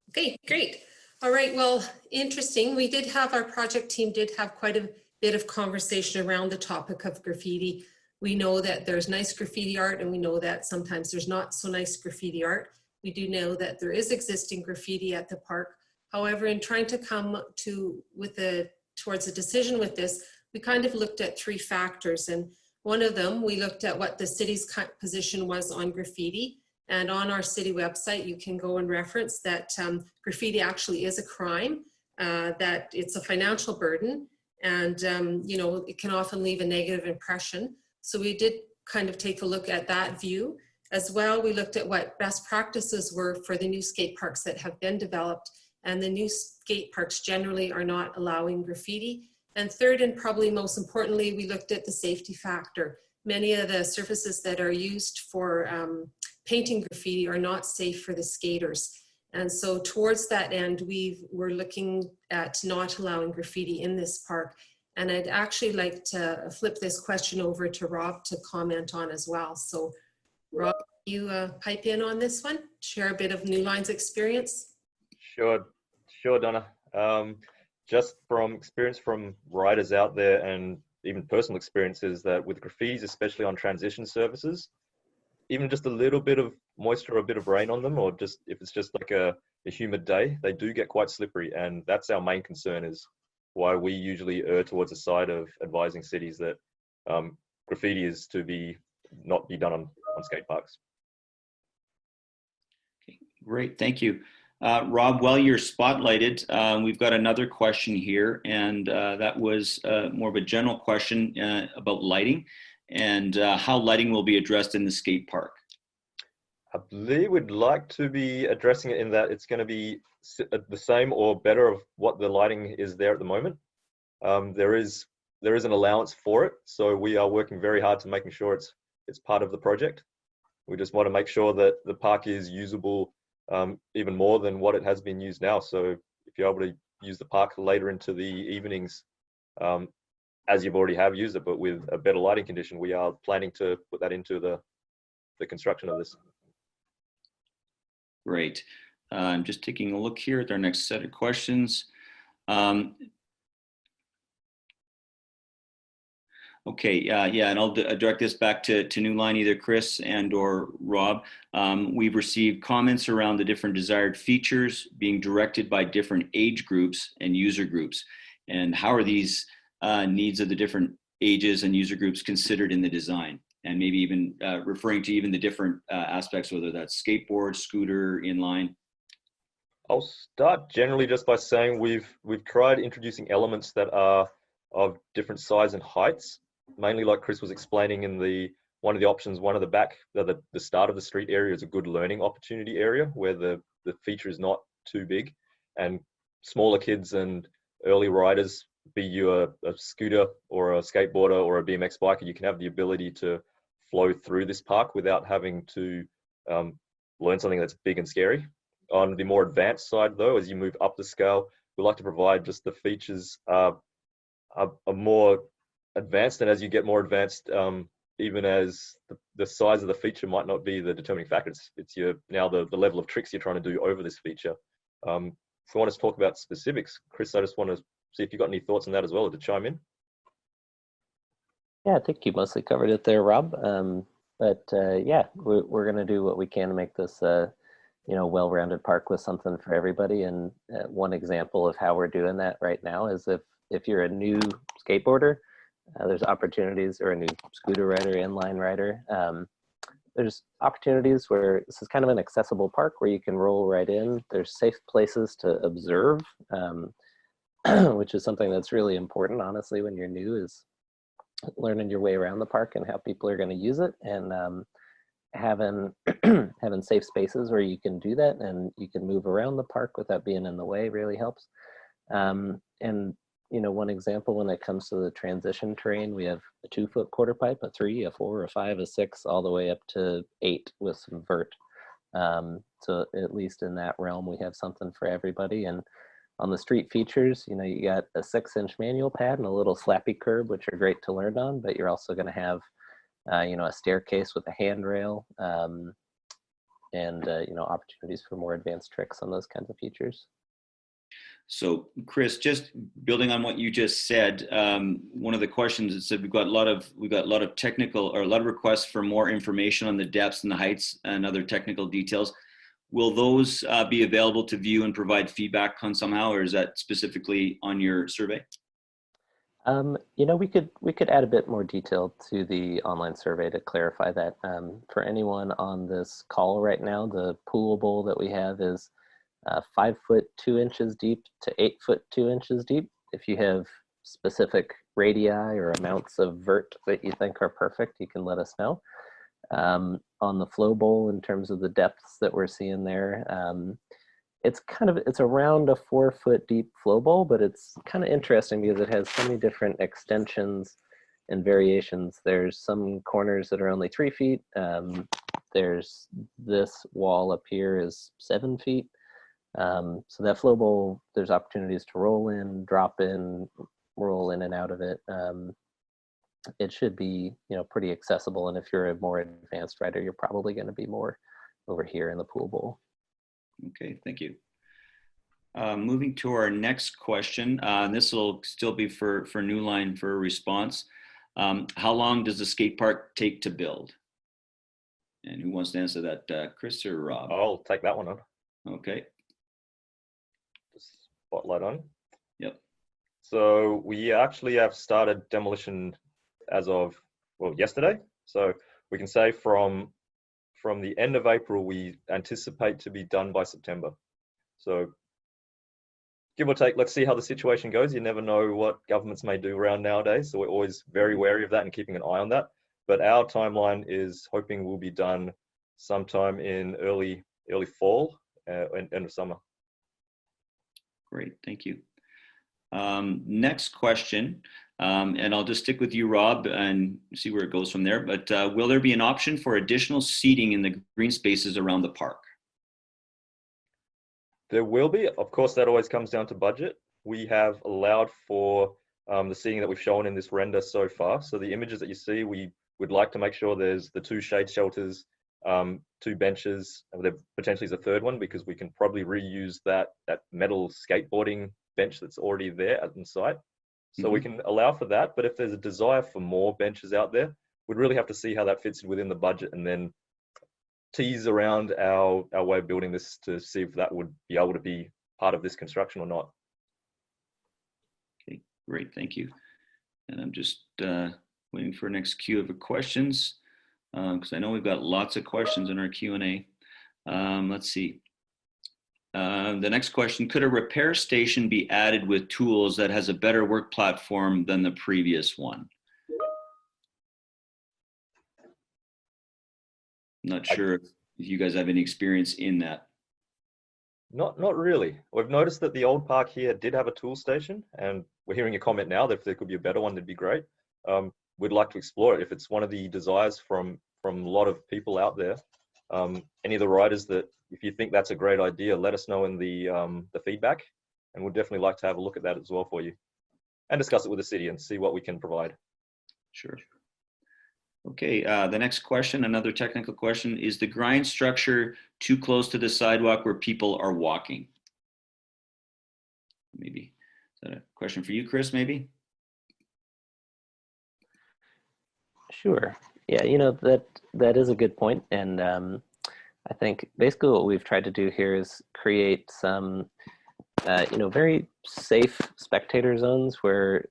Okay, great. All right, well, interesting. We did have, our project team did have quite a bit of conversation around the topic of graffiti. We know that there's nice graffiti art, and we know that sometimes there's not so nice graffiti art. We do know that there is existing graffiti at the park. However, in trying to come towards a decision with this, we kind of looked at 3 factors. And one of them, we looked at what the city's position was on graffiti. And on our city website, you can go and reference that graffiti actually is a crime, that it's a financial burden, and you know, it can often leave a negative impression. So we did kind of take a look at that view. As well, we looked at what best practices were for the new skate parks that have been developed, and the new skate parks generally are not allowing graffiti. And third, and probably most importantly, we looked at the safety factor. Many of the surfaces that are used for painting graffiti are not safe for the skaters. And so towards that end, we're looking at not allowing graffiti in this park. And I'd actually like to flip this question over to Rob to comment on as well. So Rob, you pipe in on this one, share a bit of New Line's experience. Sure, Donna. Just from experience from riders out there, and even personal experiences, that with graffitis, especially on transition surfaces, even just a little bit of moisture or a bit of rain on them, or just if it's just like a humid day, they do get quite slippery. And that's our main concern, is why we usually err towards the side of advising cities that graffiti is to not be done on skate parks. Okay, great, thank you. Rob, while you're spotlighted, we've got another question here, and that was more of a general question about lighting and how lighting will be addressed in the skate park. I believe we'd like to be addressing it in that it's going to be the same or better of what the lighting is there at the moment. There is an allowance for it, so we are working very hard to making sure it's part of the project. We just want to make sure that the park is usable even more than what it has been used now. So if you're able to use the park later into the evenings, as you've already have used it, but with a better lighting condition, we are planning to put that into the construction of this. Great. I'm just taking a look here at our next set of questions. Okay, yeah, and I'll direct this back to New Line, either Chris and or Rob. We've received comments around the different desired features being directed by different age groups and user groups. And how are these needs of the different ages and user groups considered in the design? And maybe even referring to even the different aspects, whether that's skateboard, scooter, inline. I'll start generally just by saying we've tried introducing elements that are of different size and heights. Mainly, like Chris was explaining in one of the options, one of the back, the start of the street area is a good learning opportunity area where the feature is not too big, and smaller kids and early riders, be you a scooter or a skateboarder or a BMX biker, you can have the ability to flow through this park without having to learn something that's big and scary. On the more advanced side though, as you move up the scale, we like to provide just the features are more advanced, and as you get more advanced, even as the size of the feature might not be the determining factor, it's now the level of tricks you're trying to do over this feature. If you want us to talk about specifics, Chris, I just want to see if you've got any thoughts on that as well, or to chime in. Yeah, I think you mostly covered it there, Rob. But yeah, we're going to do what we can to make this well-rounded park with something for everybody. And one example of how we're doing that right now is if you're a new skateboarder, there's opportunities, or a new scooter rider, inline rider. There's opportunities where this is kind of an accessible park where you can roll right in. There's safe places to observe, which is something that's really important, honestly, when you're new, is learning your way around the park and how people are going to use it, and having having safe spaces where you can do that and you can move around the park without being in the way really helps. And one example when it comes to the transition terrain, we have a 2-foot quarter pipe, a 3, a 4, a 5, a 6, all the way up to 8 with some vert. So at least in that realm, we have something for everybody. And on the street features, you got a 6-inch manual pad and a little slappy curb, which are great to learn on, but you're also going to have a staircase with a handrail, and opportunities for more advanced tricks on those kinds of features. So Chris, just building on what you just said, one of the questions, it said we've got a lot of technical, or a lot of requests for more information on the depths and the heights and other technical details. Will those be available to view and provide feedback on somehow, or is that specifically on your survey? We could add a bit more detail to the online survey to clarify that. For anyone on this call right now, the pool bowl that we have is 5 foot 2 inches deep to 8 foot 2 inches deep. If you have specific radii or amounts of vert that you think are perfect, you can let us know. On the flow bowl, in terms of the depths that we're seeing there, it's around a 4 foot deep flow bowl, but it's kind of interesting because it has so many different extensions and variations. There's some corners that are only 3 feet. There's this wall up here is 7 feet. So that flow bowl, there's opportunities to roll in, drop in, roll in and out of it. It should be, pretty accessible. And if you're a more advanced rider, you're probably going to be more over here in the pool bowl. Okay, thank you. Moving to our next question, this will still be for New Line for a response. How long does the skate park take to build? And who wants to answer that, Chris or Rob? I'll take that one on. Okay. Spotlight on. Yep. So we actually have started demolition as of, yesterday. So we can say from the end of April, we anticipate to be done by September. So give or take, let's see how the situation goes. You never know what governments may do around nowadays. So we're always very wary of that and keeping an eye on that. But our timeline is hoping we'll be done sometime in early fall, end of summer. Great, thank you. Next question, and I'll just stick with you, Rob, and see where it goes from there. But will there be an option for additional seating in the green spaces around the park? There will be. Of course, that always comes down to budget. We have allowed for the seating that we've shown in this render so far. So the images that you see, we would like to make sure there's the 2 shade shelters, 2 benches. There potentially is a 3rd one because we can probably reuse that metal skateboarding bench that's already there at the site. So we can allow for that. But if there's a desire for more benches out there, we'd really have to see how that fits within the budget and then tease around our way of building this to see if that would be able to be part of this construction or not. Okay, great, thank you. And I'm just waiting for next queue of questions because I know we've got lots of questions in our Q&A. Let's see. The next question, could a repair station be added with tools that has a better work platform than the previous one? Not sure if you guys have any experience in that. Not really. We've noticed that the old park here did have a tool station, and we're hearing a comment now that if there could be a better one, that'd be great. We'd like to explore it. If it's one of the desires from a lot of people out there, any of the riders that, if you think that's a great idea, let us know in the feedback, and we'd definitely like to have a look at that as well for you and discuss it with the city and see what we can provide. Sure. Okay, the next question, another technical question, is the grind structure too close to the sidewalk where people are walking? Maybe. Is that a question for you, Chris, maybe? Sure. Yeah, you know, that is a good point. And I think basically what we've tried to do here is create some, you know, very safe spectator zones where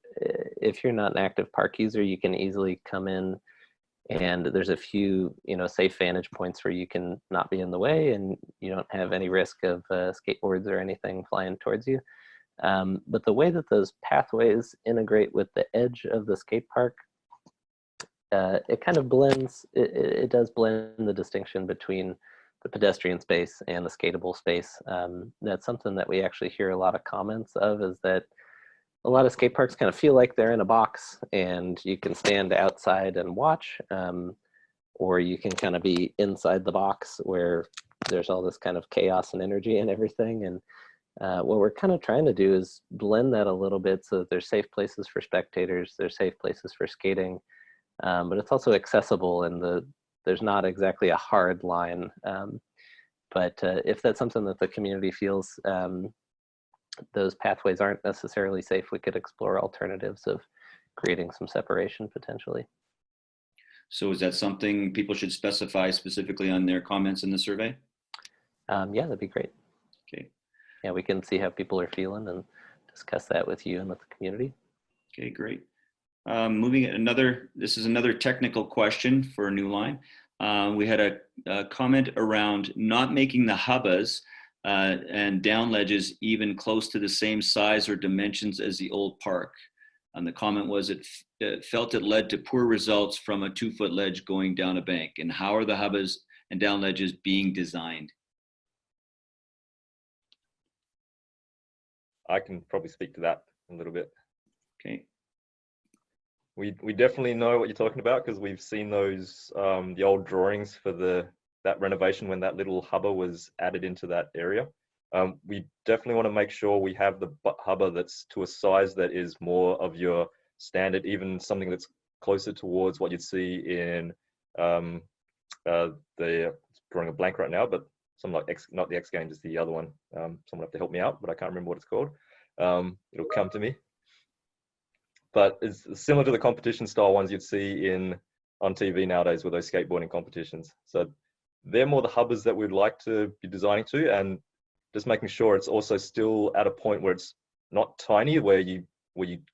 if you're not an active park user, you can easily come in, and there's a few, you know, safe vantage points where you can not be in the way and you don't have any risk of skateboards or anything flying towards you. But the way that those pathways integrate with the edge of the skate park, it kind of blends, it does blend the distinction between the pedestrian space and the skatable space. That's something that we actually hear a lot of comments of, is that a lot of skate parks kind of feel like they're in a box and you can stand outside and watch, or you can kind of be inside the box where there's all this kind of chaos and energy and everything. And what we're kind of trying to do is blend that a little bit so that there's safe places for spectators, there's safe places for skating, but it's also accessible, and there's not exactly a hard line. But if that's something that the community feels those pathways aren't necessarily safe, we could explore alternatives of creating some separation potentially. So is that something people should specify specifically on their comments in the survey? Yeah, that'd be great. Okay. Yeah, we can see how people are feeling and discuss that with you and with the community. Okay, great. Moving this is another technical question for New Line. We had a comment around not making the hubbas and down ledges even close to the same size or dimensions as the old park. And the comment was it felt it led to poor results from a 2-foot ledge going down a bank. And how are the hubbas and down ledges being designed? I can probably speak to that a little bit. Okay. We definitely know what you're talking about, because we've seen those the old drawings for that renovation when that little hubba was added into that area. We definitely want to make sure we have the hubba that's to a size that is more of your standard, even something that's closer towards what you'd see in drawing a blank right now, but something like not the X Games, is the other one. Someone will have to help me out, but I can't remember what it's called. It'll come to me. But it's similar to the competition style ones you'd see on TV nowadays with those skateboarding competitions. So they're more the hubbas that we'd like to be designing to, and just making sure it's also still at a point where it's not tiny, where you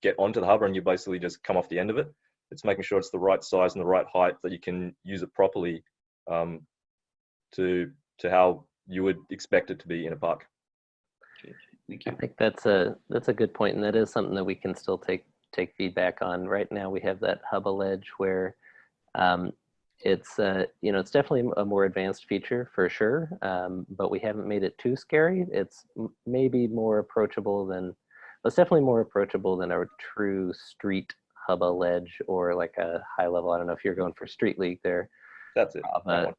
get onto the hubba and you basically just come off the end of it. It's making sure it's the right size and the right height that you can use it properly to how you would expect it to be in a park. Okay. Thank you. I think that's a good point, and that is something that we can still take feedback on. Right now we have that hubba ledge where it's you know, it's definitely a more advanced feature for sure, but we haven't made it too scary. It's maybe more approachable than, it's definitely more approachable than a true street hubba ledge, or like a high level, I don't know if you're going for street league there. That's it.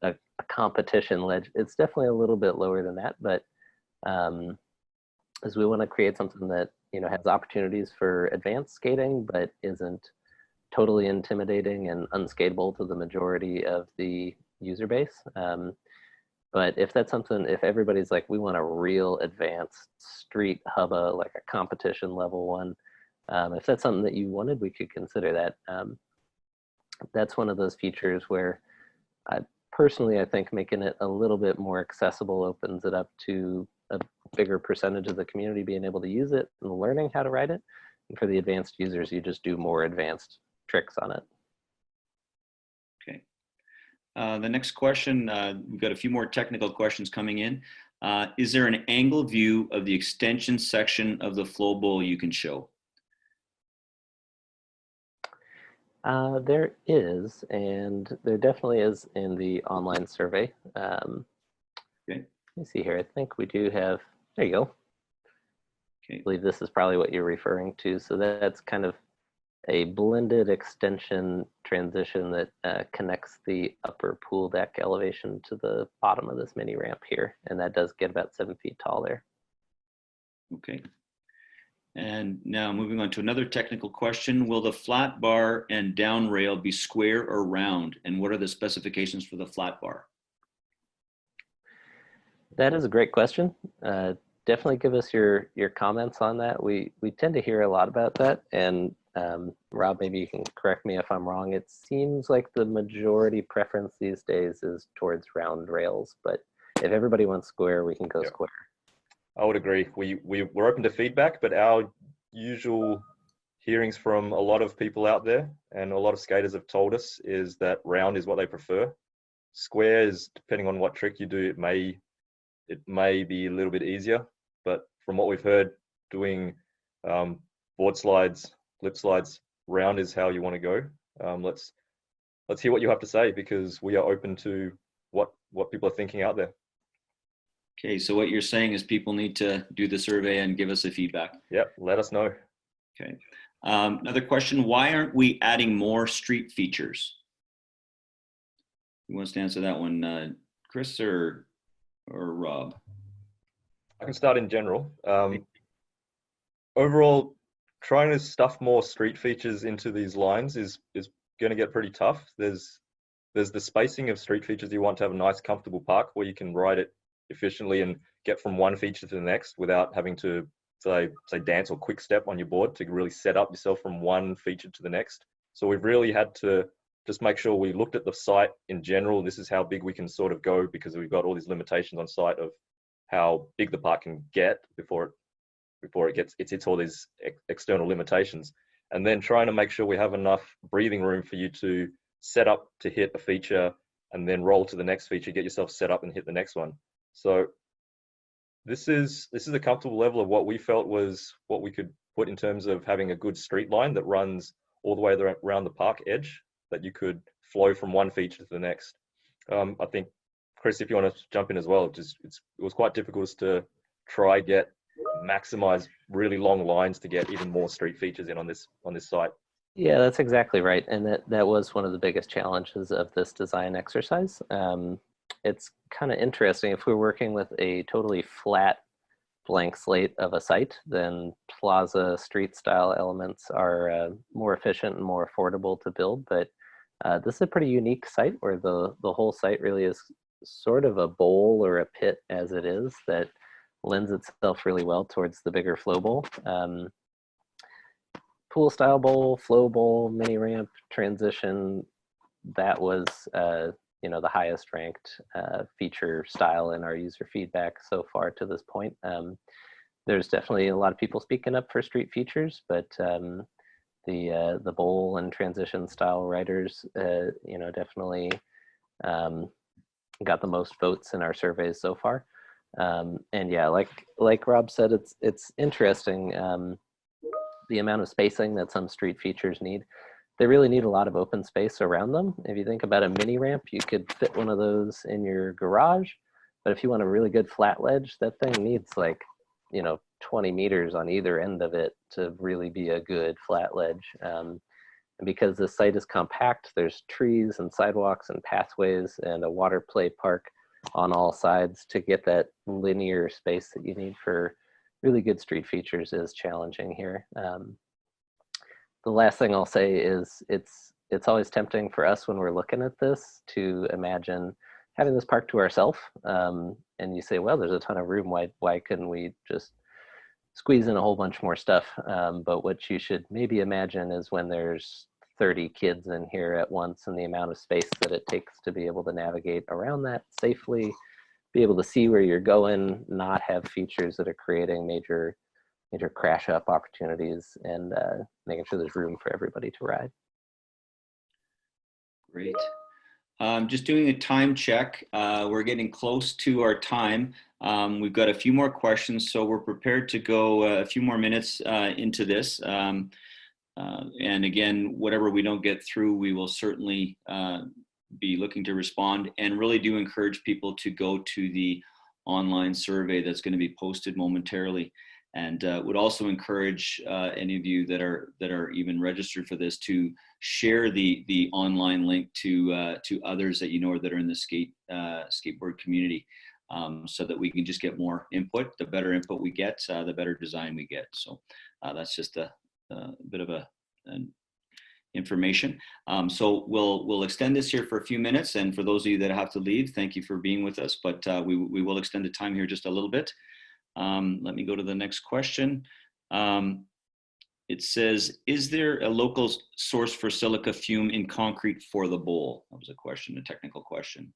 A competition ledge. It's definitely a little bit lower than that, but as we want to create something that, you know, has opportunities for advanced skating, but isn't totally intimidating and unskateable to the majority of the user base. But if that's something, if everybody's like, we want a real advanced street hubba, like a competition level one, if that's something that you wanted, we could consider that. That's one of those features where personally, I think making it a little bit more accessible opens it up to a bigger percentage of the community being able to use it and learning how to ride it. And for the advanced users, you just do more advanced tricks on it. Okay. The next question, we've got a few more technical questions coming in. Is there an angle view of the extension section of the flow bowl you can show? There is, and there definitely is in the online survey. Okay. Let me see here. I think we do have, there you go. Okay. I believe this is probably what you're referring to. So that's kind of a blended extension transition that connects the upper pool deck elevation to the bottom of this mini ramp here. And that does get about 7 feet tall there. Okay. And now moving on to another technical question. Will the flat bar and down rail be square or round? And what are the specifications for the flat bar? That is a great question. Definitely give us your comments on that. We tend to hear a lot about that, and Rob, maybe you can correct me if I'm wrong. It seems like the majority preference these days is towards round rails, but if everybody wants square, we can go Yep. square. I would agree. We're open to feedback, but our usual hearings from a lot of people out there and a lot of skaters have told us is that round is what they prefer. Square is, depending on what trick you do, it may be a little bit easier, but from what we've heard, doing board slides, lip slides, round is how you want to go. Let's hear what you have to say, because we are open to what people are thinking out there. Okay, so what you're saying is people need to do the survey and give us a feedback. Yep, let us know. Okay. Another question, why aren't we adding more street features? Who wants to answer that one? Chris or Rob? I can start in general. Overall, trying to stuff more street features into these lines is going to get pretty tough. There's the spacing of street features. You want to have a nice, comfortable park where you can ride it efficiently and get from one feature to the next without having to say dance or quick step on your board to really set up yourself from one feature to the next. So we've really had to just make sure we looked at the site in general. This is how big we can sort of go, because we've got all these limitations on site of how big the park can get before it hits all these external limitations, and then trying to make sure we have enough breathing room for you to set up to hit a feature and then roll to the next feature, get yourself set up and hit the next one. So this is a comfortable level of what we felt was what we could put in terms of having a good street line that runs all the way around the park edge, that you could flow from one feature to the next. I think, Chris, if you want to jump in as well, it was quite difficult to try maximize really long lines to get even more street features in on this site. Yeah, that's exactly right. And that was one of the biggest challenges of this design exercise. It's kind of interesting. If we're working with a totally flat blank slate of a site, then plaza street style elements are more efficient and more affordable to build. But this is a pretty unique site where the whole site really is sort of a bowl or a pit as it is, that lends itself really well towards the bigger flow bowl. Pool style bowl, flow bowl, mini ramp, transition, that was the highest ranked feature style in our user feedback so far to this point. There's definitely a lot of people speaking up for street features, but the bowl and transition style riders definitely got the most votes in our surveys so far. And yeah, like Rob said, it's interesting, the amount of spacing that some street features need. They really need a lot of open space around them. If you think about a mini ramp, you could fit one of those in your garage, but if you want a really good flat ledge, that thing needs 20 meters on either end of it to really be a good flat ledge. And because the site is compact, there's trees and sidewalks and pathways and a water play park on all sides. To get that linear space that you need for really good street features is challenging here. The last thing I'll say is it's always tempting for us when we're looking at this to imagine having this park to ourselves. And you say, well, there's a ton of room. Why couldn't we just squeeze in a whole bunch more stuff? But what you should maybe imagine is when there's 30 kids in here at once, and the amount of space that it takes to be able to navigate around that safely, be able to see where you're going, not have features that are creating major crash up opportunities, and making sure there's room for everybody to ride. Great. Just doing a time check. We're getting close to our time. We've got a few more questions, so we're prepared to go a few more minutes into this. And again, whatever we don't get through, we will certainly be looking to respond, and really do encourage people to go to the online survey that's going to be posted momentarily. And would also encourage any of you that are even registered for this to share the online link to others that you know that are in the skateboard community, so that we can just get more input. The better input we get, the better design we get. So that's just a bit of an information. So we'll extend this here for a few minutes, and for those of you that have to leave, thank you for being with us. But we will extend the time here just a little bit. Let me go to the next question. it says, is there a local source for silica fume in concrete for the bowl? That was a question, a technical question.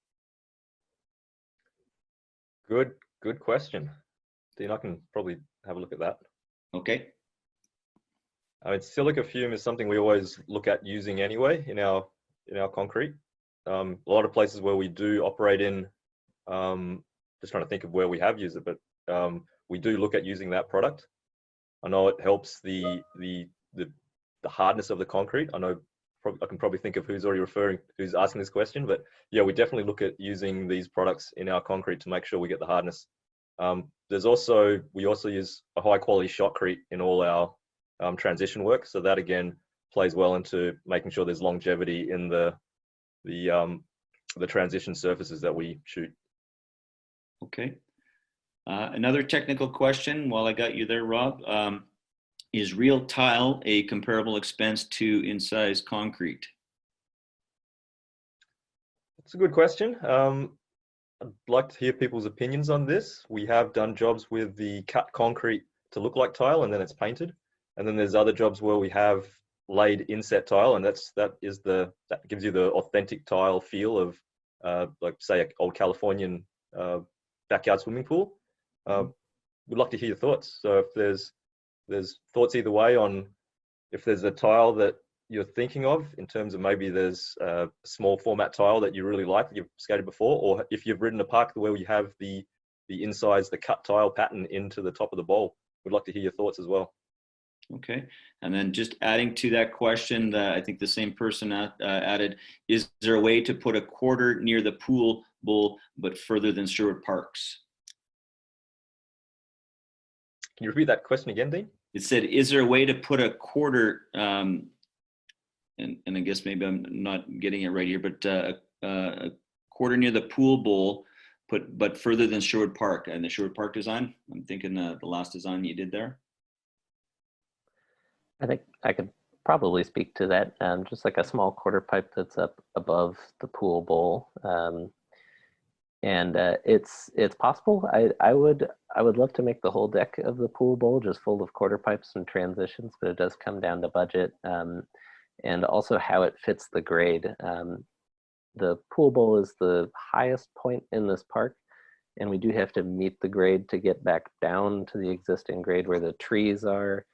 Good question. Dean, I can probably have a look at that. Okay. I mean, silica fume is something we always look at using anyway in our concrete. A lot of places where we do operate in, just trying to think of where we have used it, but we do look at using that product. I know it helps the hardness of the concrete. I know I can probably think of who's asking this question, but yeah, we definitely look at using these products in our concrete to make sure we get the hardness. We also use a high quality shotcrete in all our transition work, so that again plays well into making sure there's longevity in the transition surfaces that we shoot. Okay. Another technical question while I got you there, Rob. Is real tile a comparable expense to in-size concrete? That's a good question. I'd like to hear people's opinions on this. We have done jobs with the cut concrete to look like tile and then it's painted. And then there's other jobs where we have laid inset tile, and that gives you the authentic tile feel of like say an old Californian backyard swimming pool. We'd like to hear your thoughts. So if there's thoughts either way on if there's a tile that you're thinking of in terms of maybe there's a small format tile that you really like that you've skated before, or if you've ridden a park where you have the insides, the cut tile pattern into the top of the bowl, we'd like to hear your thoughts as well. Okay, and then just adding to that question, I think the same person added, is there a way to put a quarter near the pool bowl but further than Sherwood Parks? Can you repeat that question again, Dean? It said, is there a way to put a quarter, and I guess maybe I'm not getting it right here, but a quarter near the pool bowl, but further than Sherwood Park and the Sherwood Park design? I'm thinking the last design you did there. I think I could probably speak to that. Just like a small quarter pipe that's up above the pool bowl. And it's possible. I would love to make the whole deck of the pool bowl just full of quarter pipes and transitions, but it does come down to budget and also how it fits the grade. The pool bowl is the highest point in this park, and we do have to meet the grade to get back down to the existing grade where the trees are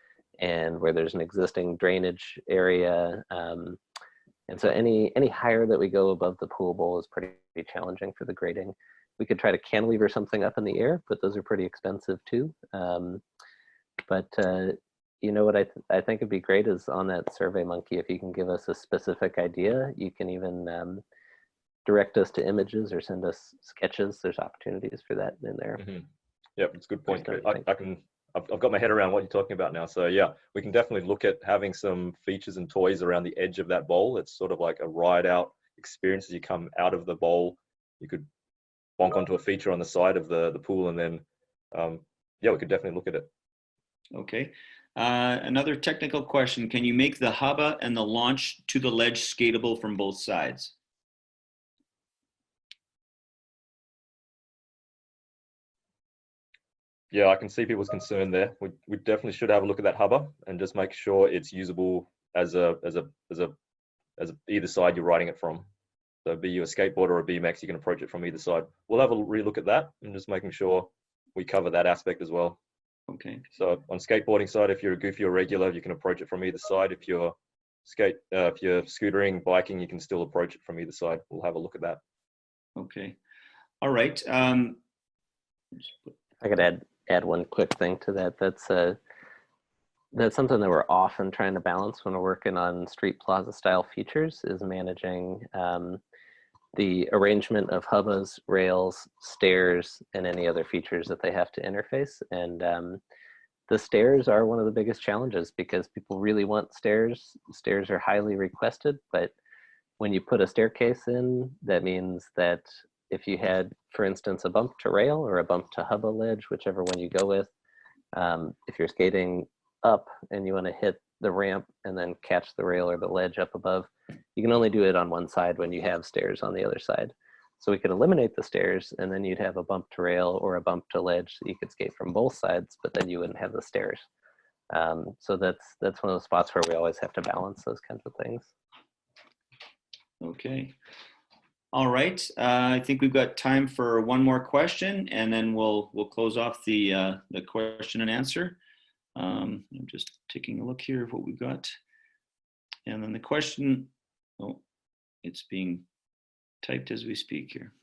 and where there's an existing drainage area. And so any higher that we go above the pool bowl is pretty challenging for the grading. We could try to cantilever something up in the air, but those are pretty expensive too. You know what I think would be great is on that Survey Monkey, if you can give us a specific idea, you can even direct us to images or send us sketches. There's opportunities for that in there. Mm-hmm. Yep, it's a good point. I've got my head around what you're talking about now. So yeah, we can definitely look at having some features and toys around the edge of that bowl. It's sort of like a ride out experience as you come out of the bowl. You could bonk onto a feature on the side of the pool, and then yeah, we could definitely look at it. Okay. Another technical question. Can you make the hubba and the launch to the ledge skatable from both sides? Yeah, I can see people's concern there. We definitely should have a look at that hubba and just make sure it's usable as either side you're riding it from. So be you a skateboard or a BMX, you can approach it from either side. We'll have a relook at that and just making sure we cover that aspect as well. Okay. So on skateboarding side, if you're a goofy or regular, you can approach it from either side. If you're scootering, biking, you can still approach it from either side. We'll have a look at that. Okay. All right. I could add one quick thing to that. That's something that we're often trying to balance when we're working on street plaza style features, is managing the arrangement of hubbas, rails, stairs, and any other features that they have to interface. And the stairs are one of the biggest challenges because people really want stairs. Stairs are highly requested, but when you put a staircase in, that means that if you had, for instance, a bump to rail or a bump to hubba ledge, whichever one you go with, if you're skating up and you want to hit the ramp and then catch the rail or the ledge up above, you can only do it on one side when you have stairs on the other side. So we could eliminate the stairs, and then you'd have a bump to rail or a bump to ledge that you could skate from both sides, but then you wouldn't have the stairs. So that's one of the spots where we always have to balance those kinds of things. Okay. All right. I think we've got time for one more question, and then we'll close off the question and answer. I'm just taking a look here of what we've got. And then the question, oh, it's being typed as we speak here.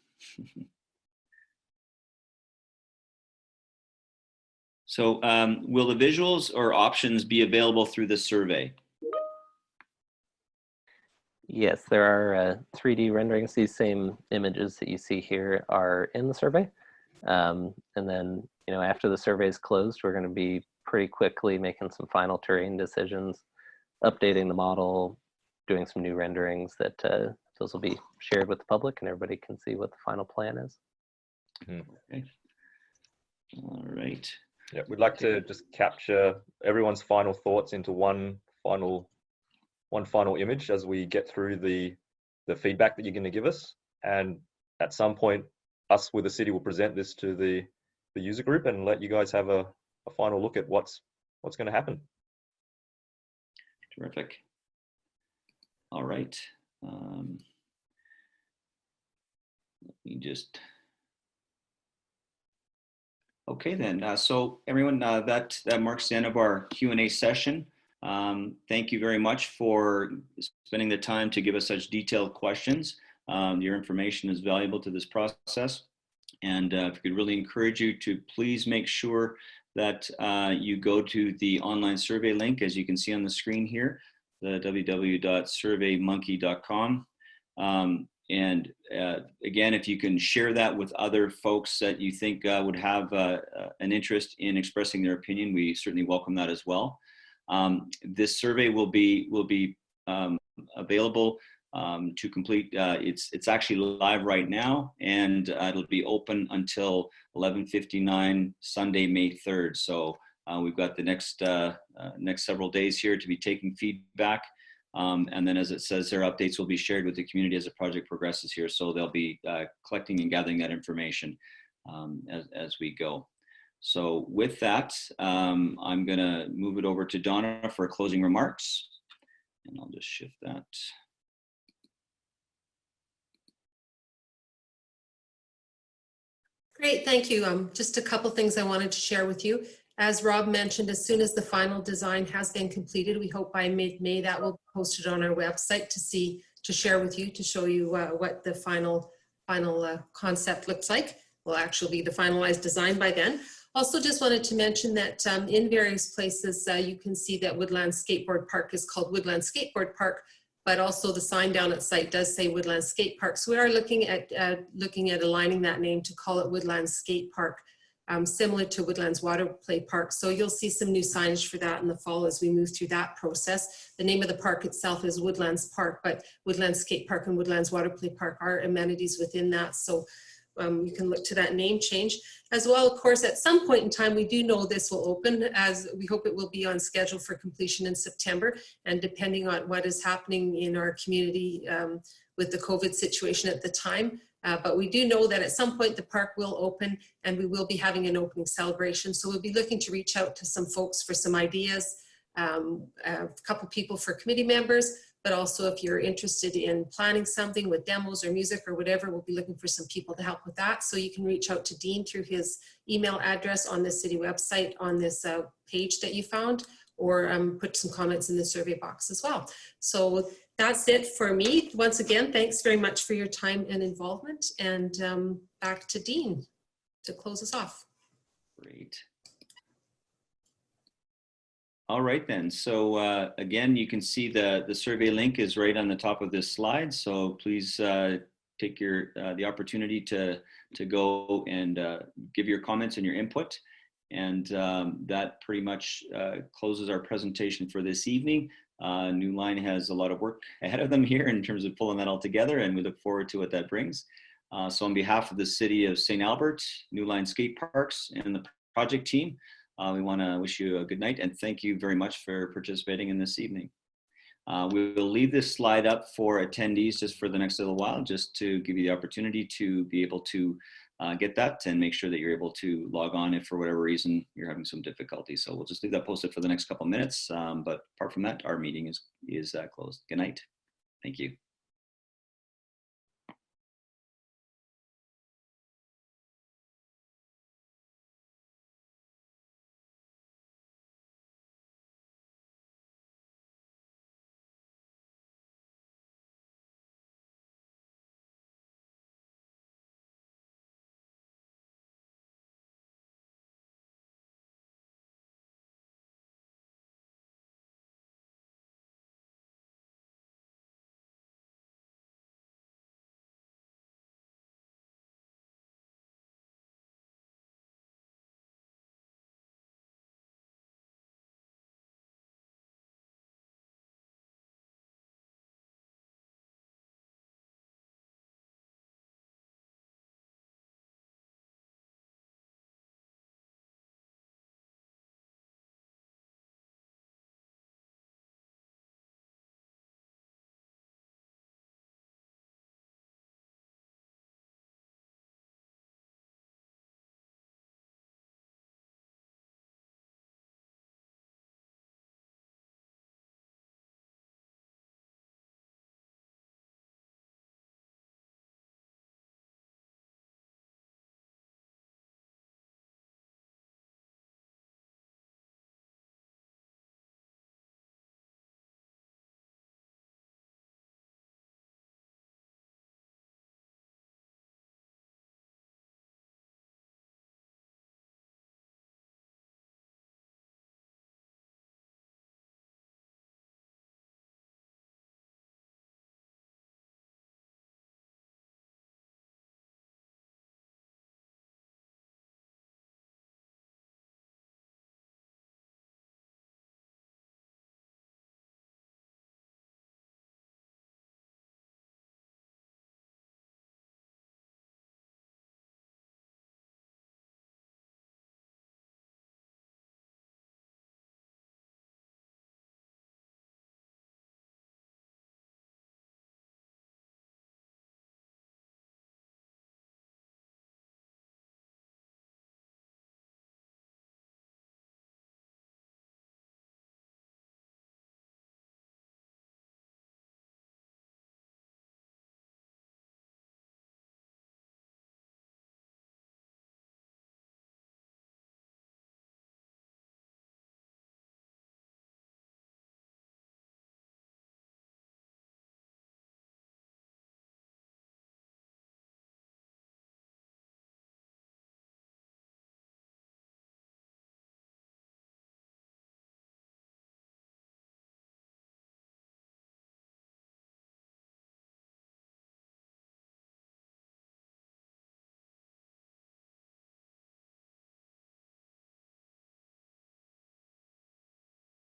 So will the visuals or options be available through the survey? Yes, there are 3D renderings. These same images that you see here are in the survey. And then, after the survey is closed, we're going to be pretty quickly making some final terrain decisions, updating the model, doing some new renderings that those will be shared with the public and everybody can see what the final plan is. Okay. All right. Yeah, we'd like to just capture everyone's final thoughts into one final image as we get through the feedback that you're going to give us. And at some point, us with the city will present this to the user group and let you guys have a final look at what's going to happen. Terrific. All right. Let me just. Okay then. So everyone, that marks the end of our Q&A session. Thank you very much for spending the time to give us such detailed questions. Your information is valuable to this process. And if we could really encourage you to please make sure that you go to the online survey link, as you can see on the screen here, the www.surveymonkey.com. And again, if you can share that with other folks that you think would have an interest in expressing their opinion, we certainly welcome that as well. This survey will be available to complete. It's actually live right now, and it'll be open until 11:59 Sunday, May 3rd. So we've got the next several days here to be taking feedback. And then, as it says there, updates will be shared with the community as the project progresses here. So they'll be collecting and gathering that information as we go. So with that, I'm going to move it over to Donna for closing remarks. And I'll just shift that. Great, thank you. Just a couple things I wanted to share with you. As Rob mentioned, as soon as the final design has been completed, we hope by mid-May that will be posted on our website to share with you, to show you what the final concept looks like. Will actually be the finalized design by then. Also just wanted to mention that in various places you can see that Woodlands Skateboard Park is called Woodlands Skateboard Park, but also the sign down at site does say Woodlands Skate Park. So we are looking at aligning that name to call it Woodlands Skate Park. Similar to Woodlands Water Play Park. So you'll see some new signage for that in the fall as we move through that process. The name of the park itself is Woodlands Park, but Woodlands Skate Park and Woodlands Water Play Park are amenities within that. So you can look to that name change. As well, of course, at some point in time, we do know this will open, as we hope it will be on schedule for completion in September. And depending on what is happening in our community with the COVID situation at the time, but we do know that at some point the park will open and we will be having an opening celebration. So we'll be looking to reach out to some folks for some ideas, a couple people for committee members, but also if you're interested in planning something with demos or music or whatever, we'll be looking for some people to help with that. So you can reach out to Dean through his email address on the city website on this page that you found, or put some comments in the survey box as well. So that's it for me. Once again, thanks very much for your time and involvement. And back to Dean to close us off. Great. All right then. So again, you can see the survey link is right on the top of this slide. So please take the opportunity to go and give your comments and your input. And that pretty much closes our presentation for this evening. New Line has a lot of work ahead of them here in terms of pulling that all together, and we look forward to what that brings. So on behalf of the City of St. Albert, New Line Skateparks, and the project team, we want to wish you a good night and thank you very much for participating in this evening. We will leave this slide up for attendees just for the next little while, just to give you the opportunity to be able to get that and make sure that you're able to log on if for whatever reason you're having some difficulty. So we'll just leave that posted for the next couple of minutes. But apart from that, our meeting is closed. Good night. Thank you.